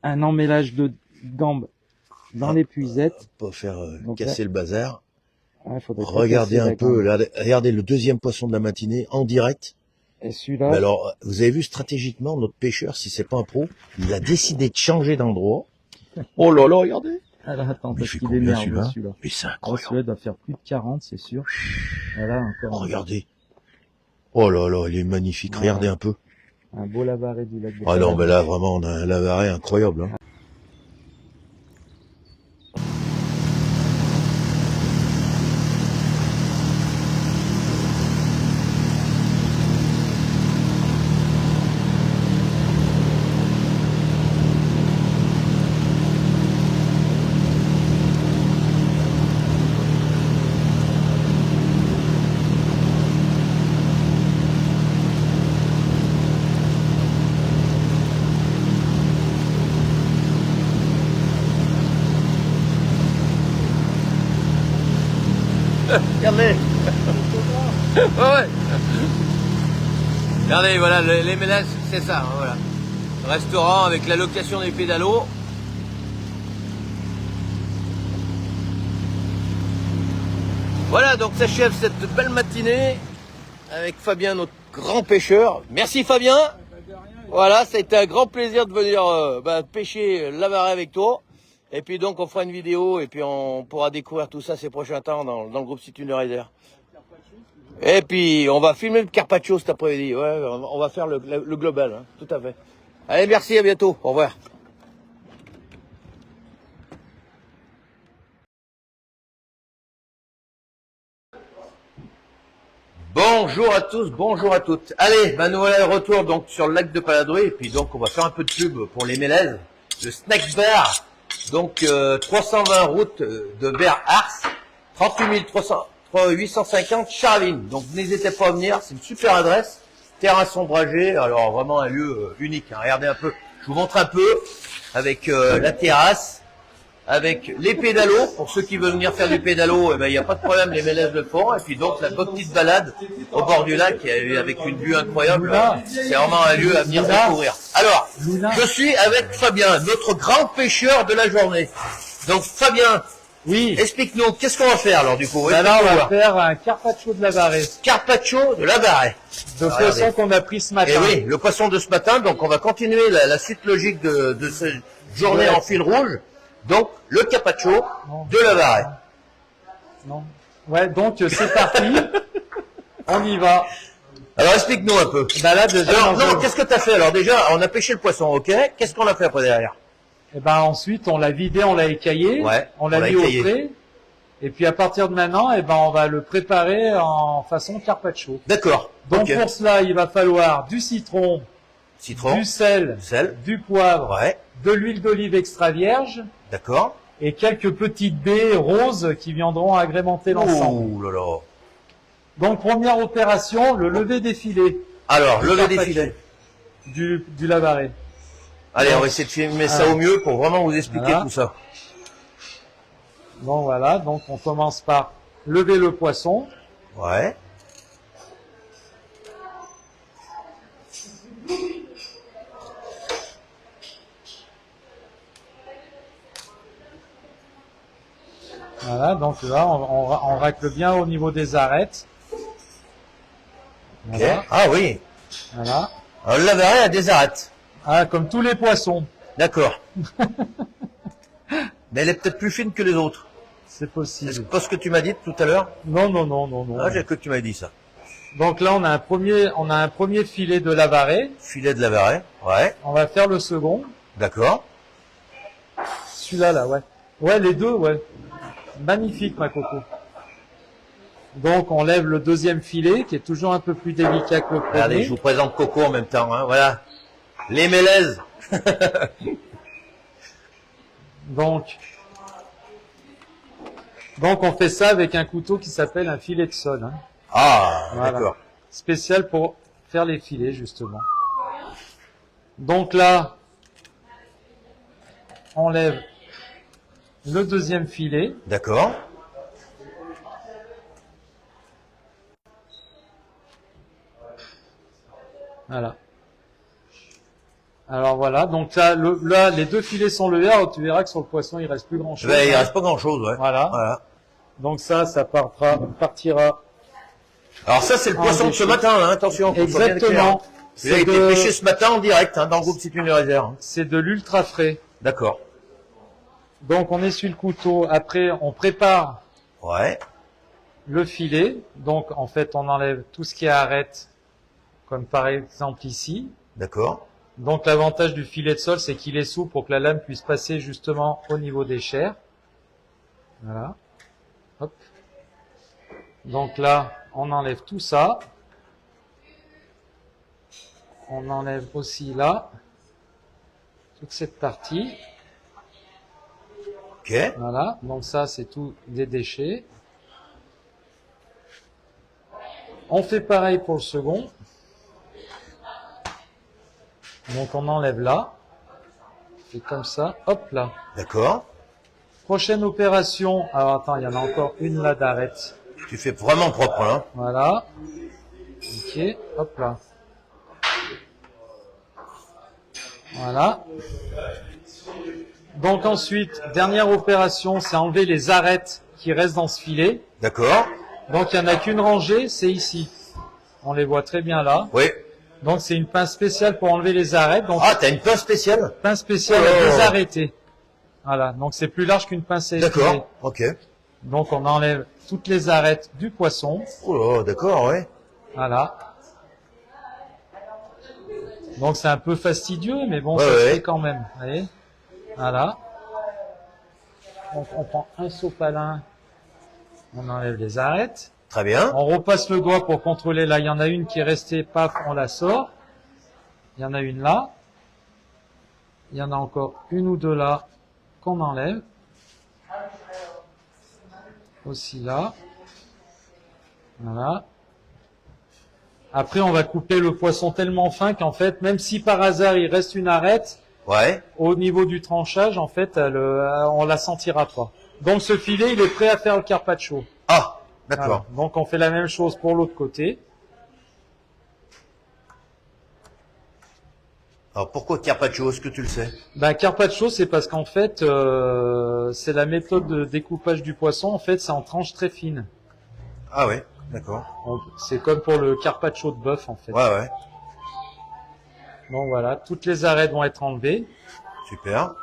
un emmêlage de gambes dans Ah, l'épuisette. Pas faire Donc casser là, le bazar. ah, faudrait pas Regardez casser un la peu, gambe. là, regardez le 2e poisson de la matinée en direct. Et Mais celui-là, alors, vous avez vu stratégiquement, notre pêcheur, si c'est pas un pro, il a décidé de changer d'endroit. Oh là là, regardez. alors attends, Mais il parce fait qu'il est combien nerveux celui-là celui-là. Mais c'est Ah, incroyable. celui-là doit faire plus de 40, c'est sûr. Voilà, encore Regardez. Oh là là, il est magnifique, Ouais. regardez un peu. un beau lavaret du lac de Ah non, Paladru. mais là, vraiment, on a un lavaret incroyable. Hein. Regardez. Ouais. Regardez, voilà, les mélanges, c'est ça, hein, voilà. Restaurant avec la location des pédalos. Voilà, donc s'achève cette belle matinée avec Fabien, notre grand pêcheur. Merci Fabien. Voilà, ça a été un grand plaisir de venir pêcher lavaret avec toi. Et puis donc on fera une vidéo et puis on pourra découvrir tout ça ces prochains temps dans le groupe Site Rider. Et puis on va filmer le Carpaccio cet après-midi. Ouais, on va faire le global, hein, tout à fait. Allez, merci, à bientôt. Au revoir. Bonjour à tous, bonjour à toutes. Allez, nous voilà de retour donc sur le lac de Paladru et puis donc on va faire un peu de pub pour les mélèzes. Le snack bar, donc 320 route de Berre-Ars, 38 850 Charline. Donc n'hésitez pas à venir, c'est une super adresse. Terrain sombragé, alors vraiment un lieu unique. Hein. Regardez un peu, je vous montre un peu avec la terrasse. Avec les pédalos, pour ceux qui veulent venir faire du pédalo, il n'y a pas de problème, les mélèzes le font. Et puis donc la petite balade au bord du lac avec une vue incroyable, c'est vraiment un lieu à venir découvrir. Alors, je suis avec Fabien, notre grand pêcheur de la journée. Donc Fabien, Oui. explique-nous, qu'est-ce qu'on va faire alors du coup? Là, on va faire un carpaccio de lavaret. Carpaccio de lavaret. De poisson qu'on a pris ce matin. Et oui, le poisson de ce matin, donc on va continuer la suite logique de cette journée en fil rouge. Donc, le carpaccio de lavaret. Non. Ouais, donc c'est parti. On y va. Alors, explique-nous un peu. Bah là, déjà, Alors, non, qu'est-ce que tu as fait? Alors, déjà, on a pêché le poisson, ok. Qu'est-ce qu'on a fait après derrière? Et ben ensuite, on l'a vidé, on l'a écaillé. Ouais, on l'a mis écaillé. au frais. Et puis à partir de maintenant, et ben on va le préparer en façon carpaccio. D'accord. Donc Ok. pour cela, il va falloir du citron, Citron, du sel, du poivre, ouais, de l'huile d'olive extra vierge d'accord. et quelques petites baies roses qui viendront agrémenter l'ensemble. Ouh là là. Donc première opération, le lever des filets. Alors, Du lever des carpaccio. filets. Du lavaret. Allez, on va essayer de filmer ça au mieux pour vraiment vous expliquer Voilà. tout ça. Donc voilà, donc on commence par lever le poisson. Ouais. Voilà, donc là, on racle bien au niveau des arêtes. Voilà, Ok. Ah oui. voilà. Alors, le lavaret a des arêtes. Ah, comme tous les poissons, D'accord. Mais elle est peut-être plus fine que les autres. c'est C'est possible. pas ce que tu m'as dit tout à l'heure? Non, non, non, non, non. Ah, j'ai cru que tu m'avais dit ça. Donc là, on a un premier filet de lavaret. Filet de lavaret. Ouais. On va faire le second. D'accord. Celui-là, là, ouais. Ouais, les deux, ouais. Magnifique, ma coco. Donc, on lève le deuxième filet, qui est toujours un peu plus délicat que le Regardez, premier. je vous présente Coco en même temps, hein. Voilà. Les mélèzes. Donc, on fait ça avec un couteau qui s'appelle un filet de sol. Hein. Ah, Voilà. d'accord. Spécial pour faire les filets, justement. Donc là, on lève le deuxième filet. D'accord. Voilà. Alors voilà, donc là, les deux filets sont levés. Alors, tu verras que sur le poisson, il reste plus grand chose. Ben, il reste pas grand chose, ouais. Voilà. Voilà. Donc ça partira. Alors ça, c'est le En poisson de ce déchet. matin, hein. Attention. faut bien écrire. Exactement. Il a été pêché ce matin en direct, hein, dans le groupe C'est une réserve. hein. C'est de l'ultra frais. D'accord. Donc on essuie le couteau. Après, on prépare Ouais. le filet. Donc en fait, on enlève tout ce qui est arête, comme par exemple ici. D'accord. Donc l'avantage du filet de sol, c'est qu'il est souple pour que la lame puisse passer justement au niveau des chairs. Voilà. Hop. Donc là, on enlève tout ça. On enlève aussi là, toute cette partie. Ok. Voilà. Donc ça, c'est tout des déchets. On fait pareil pour le second. Donc on enlève là. Et comme ça, hop là. D'accord. Prochaine opération. Alors attends, il y en a encore une là d'arête. Tu fais vraiment propre, hein. Voilà. Ok, hop là. Voilà. Donc ensuite, dernière opération, c'est enlever les arêtes qui restent dans ce filet. D'accord. Donc il n'y en a qu'une rangée, c'est ici. On les voit très bien là. Oui. Donc c'est une pince spéciale pour enlever les arêtes. Donc Ah, t'as une pince spéciale? pince spéciale Oh. désarrêtée. Voilà. Donc c'est plus large qu'une pince à essuyer. D'accord. Ok. Donc on enlève toutes les arêtes du poisson. Oh là, d'accord, ouais. Voilà. Donc c'est un peu fastidieux, mais bon, Ouais, ça se ouais. fait quand même. Vous voyez. Voilà. Donc on prend un sopalin, on enlève les arêtes. Très bien. On repasse le doigt pour contrôler. Là, il y en a une qui est restée, paf, on la sort. Il y en a une là. Il y en a encore une ou deux là qu'on enlève. Aussi là. Voilà. Après, on va couper le poisson tellement fin qu'en fait, même si par hasard il reste une arête, Ouais. au niveau du tranchage, en fait, on la sentira pas. Donc ce filet, il est prêt à faire le carpaccio. Ah, d'accord. Voilà. Donc on fait la même chose pour l'autre côté. Alors pourquoi carpaccio? Est-ce que tu le sais? Ben, carpaccio, c'est parce qu'en fait, c'est la méthode de découpage du poisson. En fait, c'est en tranches très fines. Ah ouais, d'accord. C'est comme pour le carpaccio de bœuf, en fait. Ouais, ouais. Donc voilà, toutes les arêtes vont être enlevées. Super.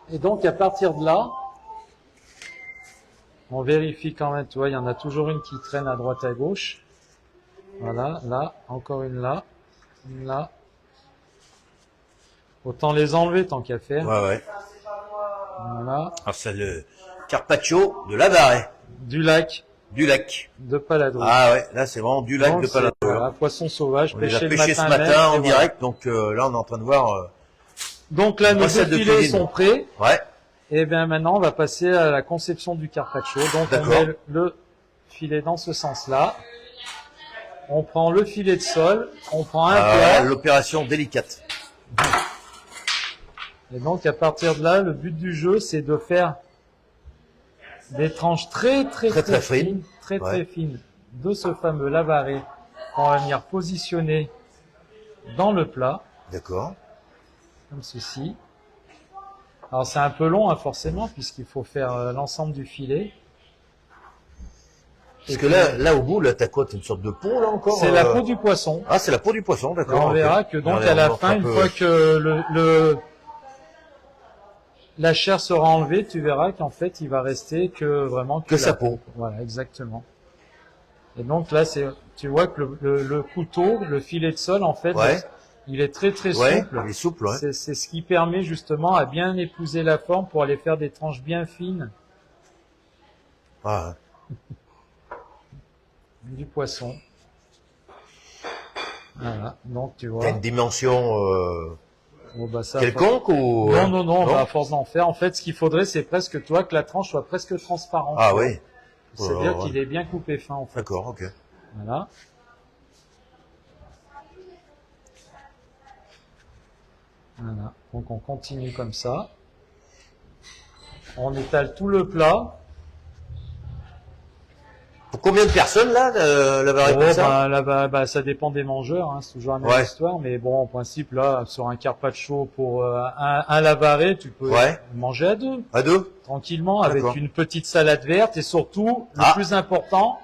Et donc à partir de là, on vérifie quand même, tu vois, il y en a toujours une qui traîne à droite à gauche. Voilà, là, encore une là, une là. Autant les enlever tant qu'à faire. Ouais, ouais. Voilà, Alors c'est le carpaccio de Lavaret, du lac du lac. de Paladru. Ah ouais, là c'est vraiment du lac Donc, de c'est, Paladru. voilà, poisson sauvage, On les a pêché pêchés ce même, matin en et voilà. direct, donc là on est en train de voir. Donc là, nos deux Recette de filets cuisine. sont prêts. Ouais, Et bien maintenant, on va passer à la conception du carpaccio. Donc on D'accord. met le filet dans ce sens-là. On prend le filet de sol, on prend un verre. l'opération délicate. Et donc à partir de là, le but du jeu, c'est de faire des tranches très Très, très fines, fines. Ouais. très fines de ce fameux lavaret qu'on va venir positionner dans le plat, D'accord. comme ceci. Alors c'est un peu long, hein, forcément, puisqu'il faut faire l'ensemble du filet. Parce que là, au bout, là, t'as quoi? T'as une sorte de peau, là, encore? C'est la peau du poisson. Ah, c'est la peau du poisson, Et d'accord. on ok. verra que donc Allez, à on la montre fin, un une peu. fois que la chair sera enlevée, tu verras qu'en fait, il va rester que vraiment Que sa la peau. Voilà, exactement. Et donc là, tu vois que le couteau, le filet de sol, en fait, Ouais. il est très très Ouais, souple. il est souple, ouais. C'est ce qui permet justement à bien épouser la forme pour aller faire des tranches bien fines Ah, du poisson. Voilà, donc tu vois. t'as une dimension Bon, bah, ça, quelconque ou... non, bah, à force d'en faire, en fait, ce qu'il faudrait, c'est presque, toi, que la tranche soit presque transparente. Ah oui, C'est-à-dire ouais. qu'il est bien coupé fin, en fait. D'accord, ok. Voilà. Voilà. Donc on continue comme ça. On étale tout le plat. Pour combien de personnes, là, la variété Oh, comme ça? bah, là, bah, ça dépend des mangeurs, hein, c'est toujours la même Ouais. histoire, mais bon, en principe, là, sur un carpaccio pour un lavaret, tu peux Ouais. manger à deux, À deux? tranquillement, avec D'accord. une petite salade verte, et surtout, le Ah. plus important,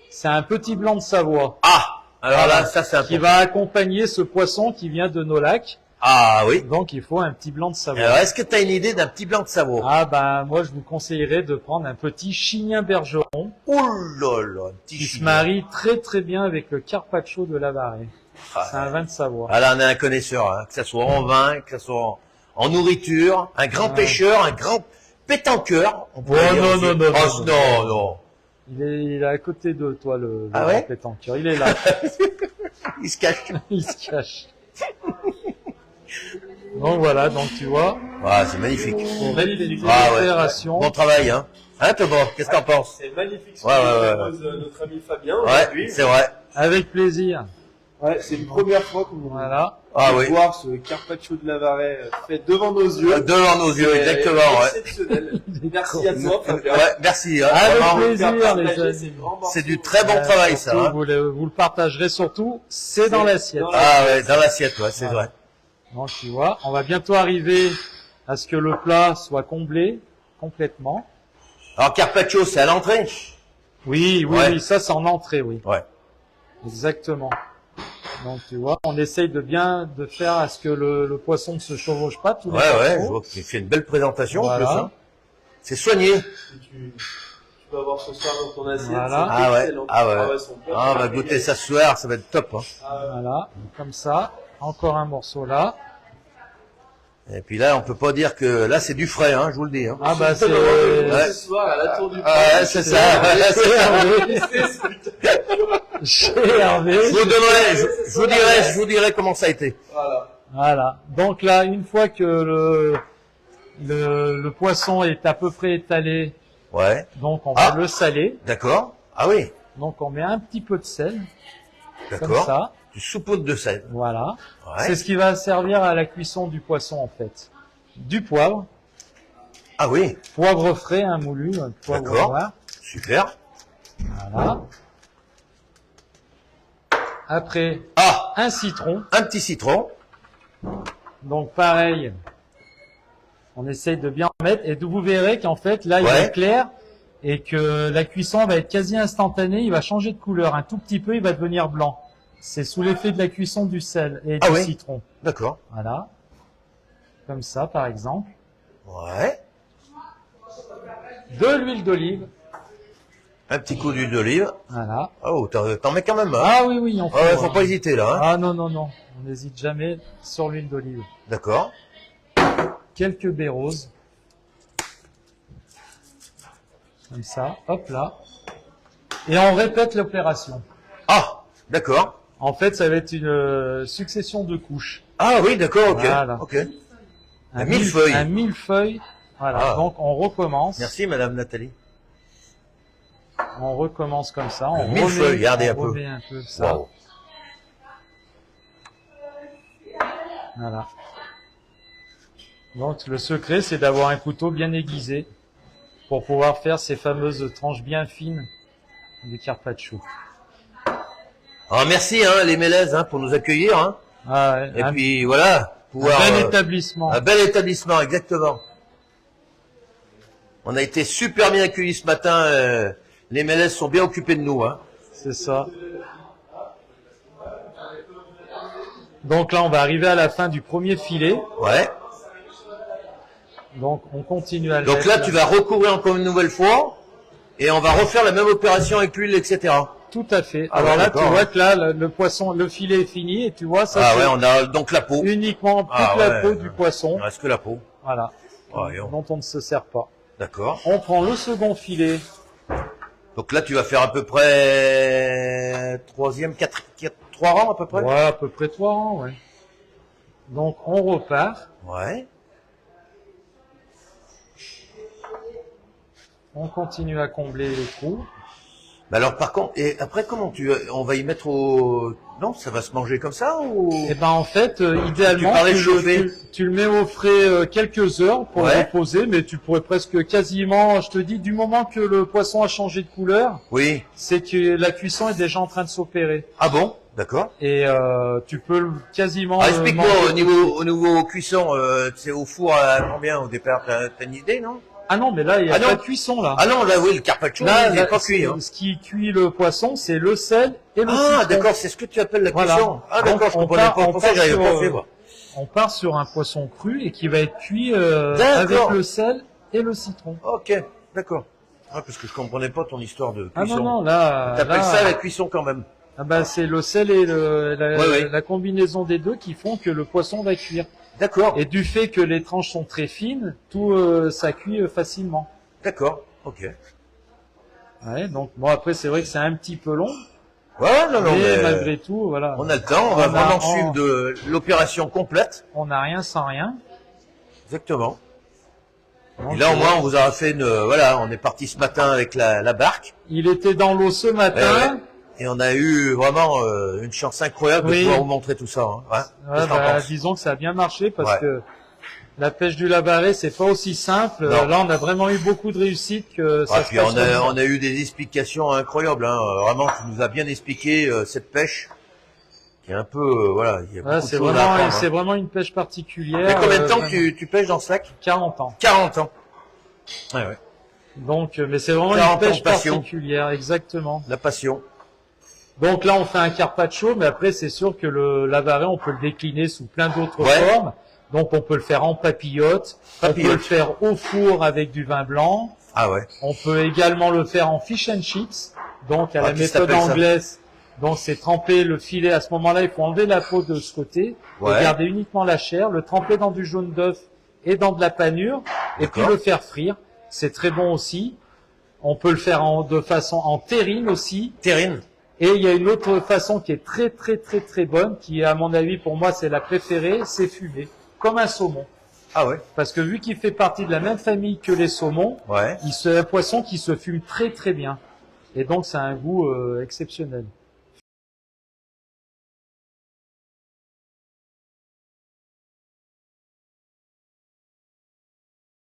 c'est un petit blanc de Savoie, Ah! Alors Voilà. là, ça, c'est qui important. va accompagner ce poisson qui vient de nos lacs, Ah oui. donc il faut un petit blanc de Savoie. Alors, est-ce que t'as une idée d'un petit blanc de Savoie? Ah bah moi je vous conseillerais de prendre un petit chignin bergeron Ouh là là, un petit qui se chignon. marie très très bien avec le carpaccio de Lavaret. Ah, C'est un vin de Savoie. Ah là, on est un connaisseur, hein. Que ça soit en vin, que ça soit en nourriture, un grand Ouais. pêcheur, un grand pétanqueur. On pourrait Oh, dire non, aussi. non, non, Oh, non, non. Il est à côté de toi le Ah ouais pétanqueur. Il est là, Il se cache. il se cache. Donc voilà, donc tu vois, Ah, c'est magnifique. pour réaliser Ah ouais. l'opération. Bon travail, hein. Hein, Thomas? Qu'est-ce que t'en penses? C'est magnifique ce Ouais, que ouais, ouais. propose notre ami Fabien Ouais, aujourd'hui. c'est vrai. Avec plaisir. Ouais, c'est une première fois qu'on Voilà. Ah peut oui. voir ce carpaccio de Lavaret fait devant nos yeux. Devant nos yeux, C'est exactement, ouais. exceptionnel. Merci à toi Fabien. Ouais, merci, hein. Avec Vraiment. plaisir, Faire partager les ces amis. grands morceaux. C'est du très bon travail, ça, Surtout, hein. vous le partagerez surtout, c'est dans l'assiette. dans Ah ouais, dans l'assiette, ouais, c'est Voilà. vrai. Donc tu vois, on va bientôt arriver à ce que le plat soit comblé complètement. Alors, carpaccio, c'est à l'entrée? Oui, oui, Ouais. oui, ça c'est en entrée, oui. Ouais. Exactement. Donc tu vois, on essaye de faire à ce que le poisson ne se chevauche pas tous les Ouais, ouais, je morceaux. vois qu'il fait une belle présentation, en Voilà. plus, hein. C'est soigné. Que tu peux avoir ce soir dans ton assiette. Voilà. c'est Ah ouais, excellent. ah ouais. son plat, Ah, on va c'est goûter régal. ça ce soir, ça va être top, hein. Ah ouais. Voilà, comme ça. Encore un morceau là. Et puis là, on peut pas dire que, là, c'est du frais, hein, je vous le dis, hein. Ah bah c'est... Ouais. Ce soir à la tour du Ah, ouais, c'est ça, c'est ça. Chez Hervé. Je vous donnerai, je vous dirai comment ça a été. Voilà. Voilà. Donc là, une fois que le poisson est à peu près étalé, Ouais. donc on va Ah. le saler. D'accord. Ah oui. Donc on met un petit peu de sel, comme D'accord. ça. Du saupoudre de sel. Voilà. Ouais. C'est ce qui va servir à la cuisson du poisson en fait. Du poivre, Ah oui. poivre frais, un moulu, un poivre D'accord. noir. Super. Voilà. Après, Ah. un citron. Un petit citron. Donc pareil, on essaye de bien en mettre et vous verrez qu'en fait là il Ouais. va être clair et que la cuisson va être quasi instantanée, il va changer de couleur un tout petit peu, il va devenir blanc. C'est sous l'effet de la cuisson du sel et Ah du oui. citron. D'accord. Voilà. Comme ça par exemple. Ouais. De l'huile d'olive. Un petit coup d'huile d'olive. Voilà. Oh, t'en mets quand même, hein. Ah oui, oui, on Ah ouais, faut pas hésiter, là, hein. Ah non, non, non. On n'hésite jamais sur l'huile d'olive. D'accord. Quelques baies roses. Comme ça. Hop là. Et on répète l'opération. Ah. D'accord. En fait, ça va être une succession de couches. Ah oui, d'accord, ok. Voilà. Ok. Un millefeuille. Un millefeuille. Voilà. Ah. Donc, on recommence. Merci, madame Nathalie. On recommence comme ça. On millefeuille, remet, regardez on un peu. remet un peu ça. Wow. Voilà. Donc, le secret, c'est d'avoir un couteau bien aiguisé pour pouvoir faire ces fameuses tranches bien fines du carpaccio. Ah, merci, hein, les Mélèzes, hein, pour nous accueillir, hein. Ah, ouais, Et un, puis, voilà. un Pouvoir, bel établissement. un bel établissement, exactement. On a été super bien accueillis ce matin. Les MLS sont bien occupés de nous. Hein. C'est ça. Donc là, on va arriver à la fin du premier filet. Ouais. Donc, on continue à le Donc mettre là, tu vas recouvrir encore une nouvelle fois. Et on va refaire la même opération avec l'huile, etc. Tout à fait. Ah Alors ouais, là, tu d'accord, vois hein. que là, le poisson, le filet est fini et tu vois, ça Ah c'est ouais, on a donc la peau. uniquement toute Ah la ouais. peau du poisson. Il reste que la peau. Voilà. Ah, et on- Dont on ne se sert pas. D'accord. On prend le second filet. Donc là, tu vas faire à peu près troisième, trois rangs à peu près. Ouais, à peu près 3 rangs, ouais. Donc, on repart. Ouais. On continue à combler les trous. Mais alors par contre, et après comment on va y mettre au, non, ça va se manger comme ça ou? Et ben en fait, idéalement, parlais de tu, chauffer. tu le mets au frais quelques heures pour Ouais. le reposer, mais tu pourrais presque quasiment, je te dis, du moment que le poisson a changé de couleur, Oui. c'est que la cuisson est déjà en train de s'opérer. Ah bon? D'accord. Et tu peux quasiment... Ah, explique-moi manger- au niveau cuisson, c'est au four à combien au départ? T'as une idée, non? Ah non, mais là, il y a Ah non. pas de cuisson, là. Ah non, là oui, le carpaccio, Là, il n'est là, pas cuit. Hein. ce qui cuit le poisson, c'est le sel et le Ah citron. d'accord, c'est ce que tu appelles la Voilà. cuisson. Ah Donc, d'accord, je on comprenais part- pas. on Pour ça, part j'avais sur, pas fait moi. On part sur un poisson cru et qui va être cuit D'accord. avec le sel et le citron. Ok, d'accord. Ah, parce que je comprenais pas ton histoire de Ah cuisson. non, non, là... T'appelles là, ça la cuisson quand même. ah bah, c'est le sel et Ouais. la combinaison des deux qui font que le poisson va cuire. D'accord. Et du fait que les tranches sont très fines, tout ça cuit facilement. D'accord. Ok. Ouais, donc bon après c'est vrai que c'est un petit peu long, Ouais, non, non, mais mais malgré tout, voilà, on a le temps. On va On a- vraiment on- suivre de l'opération complète. on n'a rien sans rien. Exactement. Donc, Et là, au moins, on vous aura fait une, voilà, on est parti ce matin avec la barque. il était dans l'eau ce matin. Et on a eu vraiment une chance incroyable de Oui. pouvoir vous montrer tout ça. Hein. Ouais. Ouais, Qu'est-ce que t'en bah, penses? disons que ça a bien marché parce Ouais. que la pêche du Lavaret c'est pas aussi simple. Non. Là on a vraiment eu beaucoup de réussite que ça Ah, se puis passe on comme ça. a eu des explications incroyables. Hein. Vraiment, tu nous as bien expliqué cette pêche qui est un peu, voilà, il y a Ouais, beaucoup de c'est choses à vraiment, apprendre. c'est Hein. vraiment une pêche particulière. Et combien de temps vraiment. tu pêches dans ce lac? 40 ans. 40 ans. Ouais, ouais. Donc, mais c'est vraiment 40 une ans de pêche passion. particulière, exactement. La passion. Donc là, on fait un carpaccio, mais après, c'est sûr que le Lavaret, on peut le décliner sous plein d'autres Ouais. formes. Donc, on peut le faire en papillote. On peut le faire au four avec du vin blanc. Ah ouais. On peut également le faire en fish and chips. Donc, à Ah, la qui méthode s'appelle ça? anglaise. Donc, c'est tremper le filet. À ce moment-là, il faut enlever la peau de ce côté. Ouais. Et garder uniquement la chair. Le tremper dans du jaune d'œuf et dans de la panure. Et puis D'accord. le faire frire. C'est très bon aussi. On peut le faire de façon en terrine aussi. Terrine. Et il y a une autre façon qui est très très très très bonne, qui à mon avis pour moi c'est la préférée, c'est fumé, comme un saumon. Ah ouais. Parce que vu qu'il fait partie de la même famille que les saumons, Ouais. c'est un poisson qui se fume très très bien. Et donc ça a un goût exceptionnel.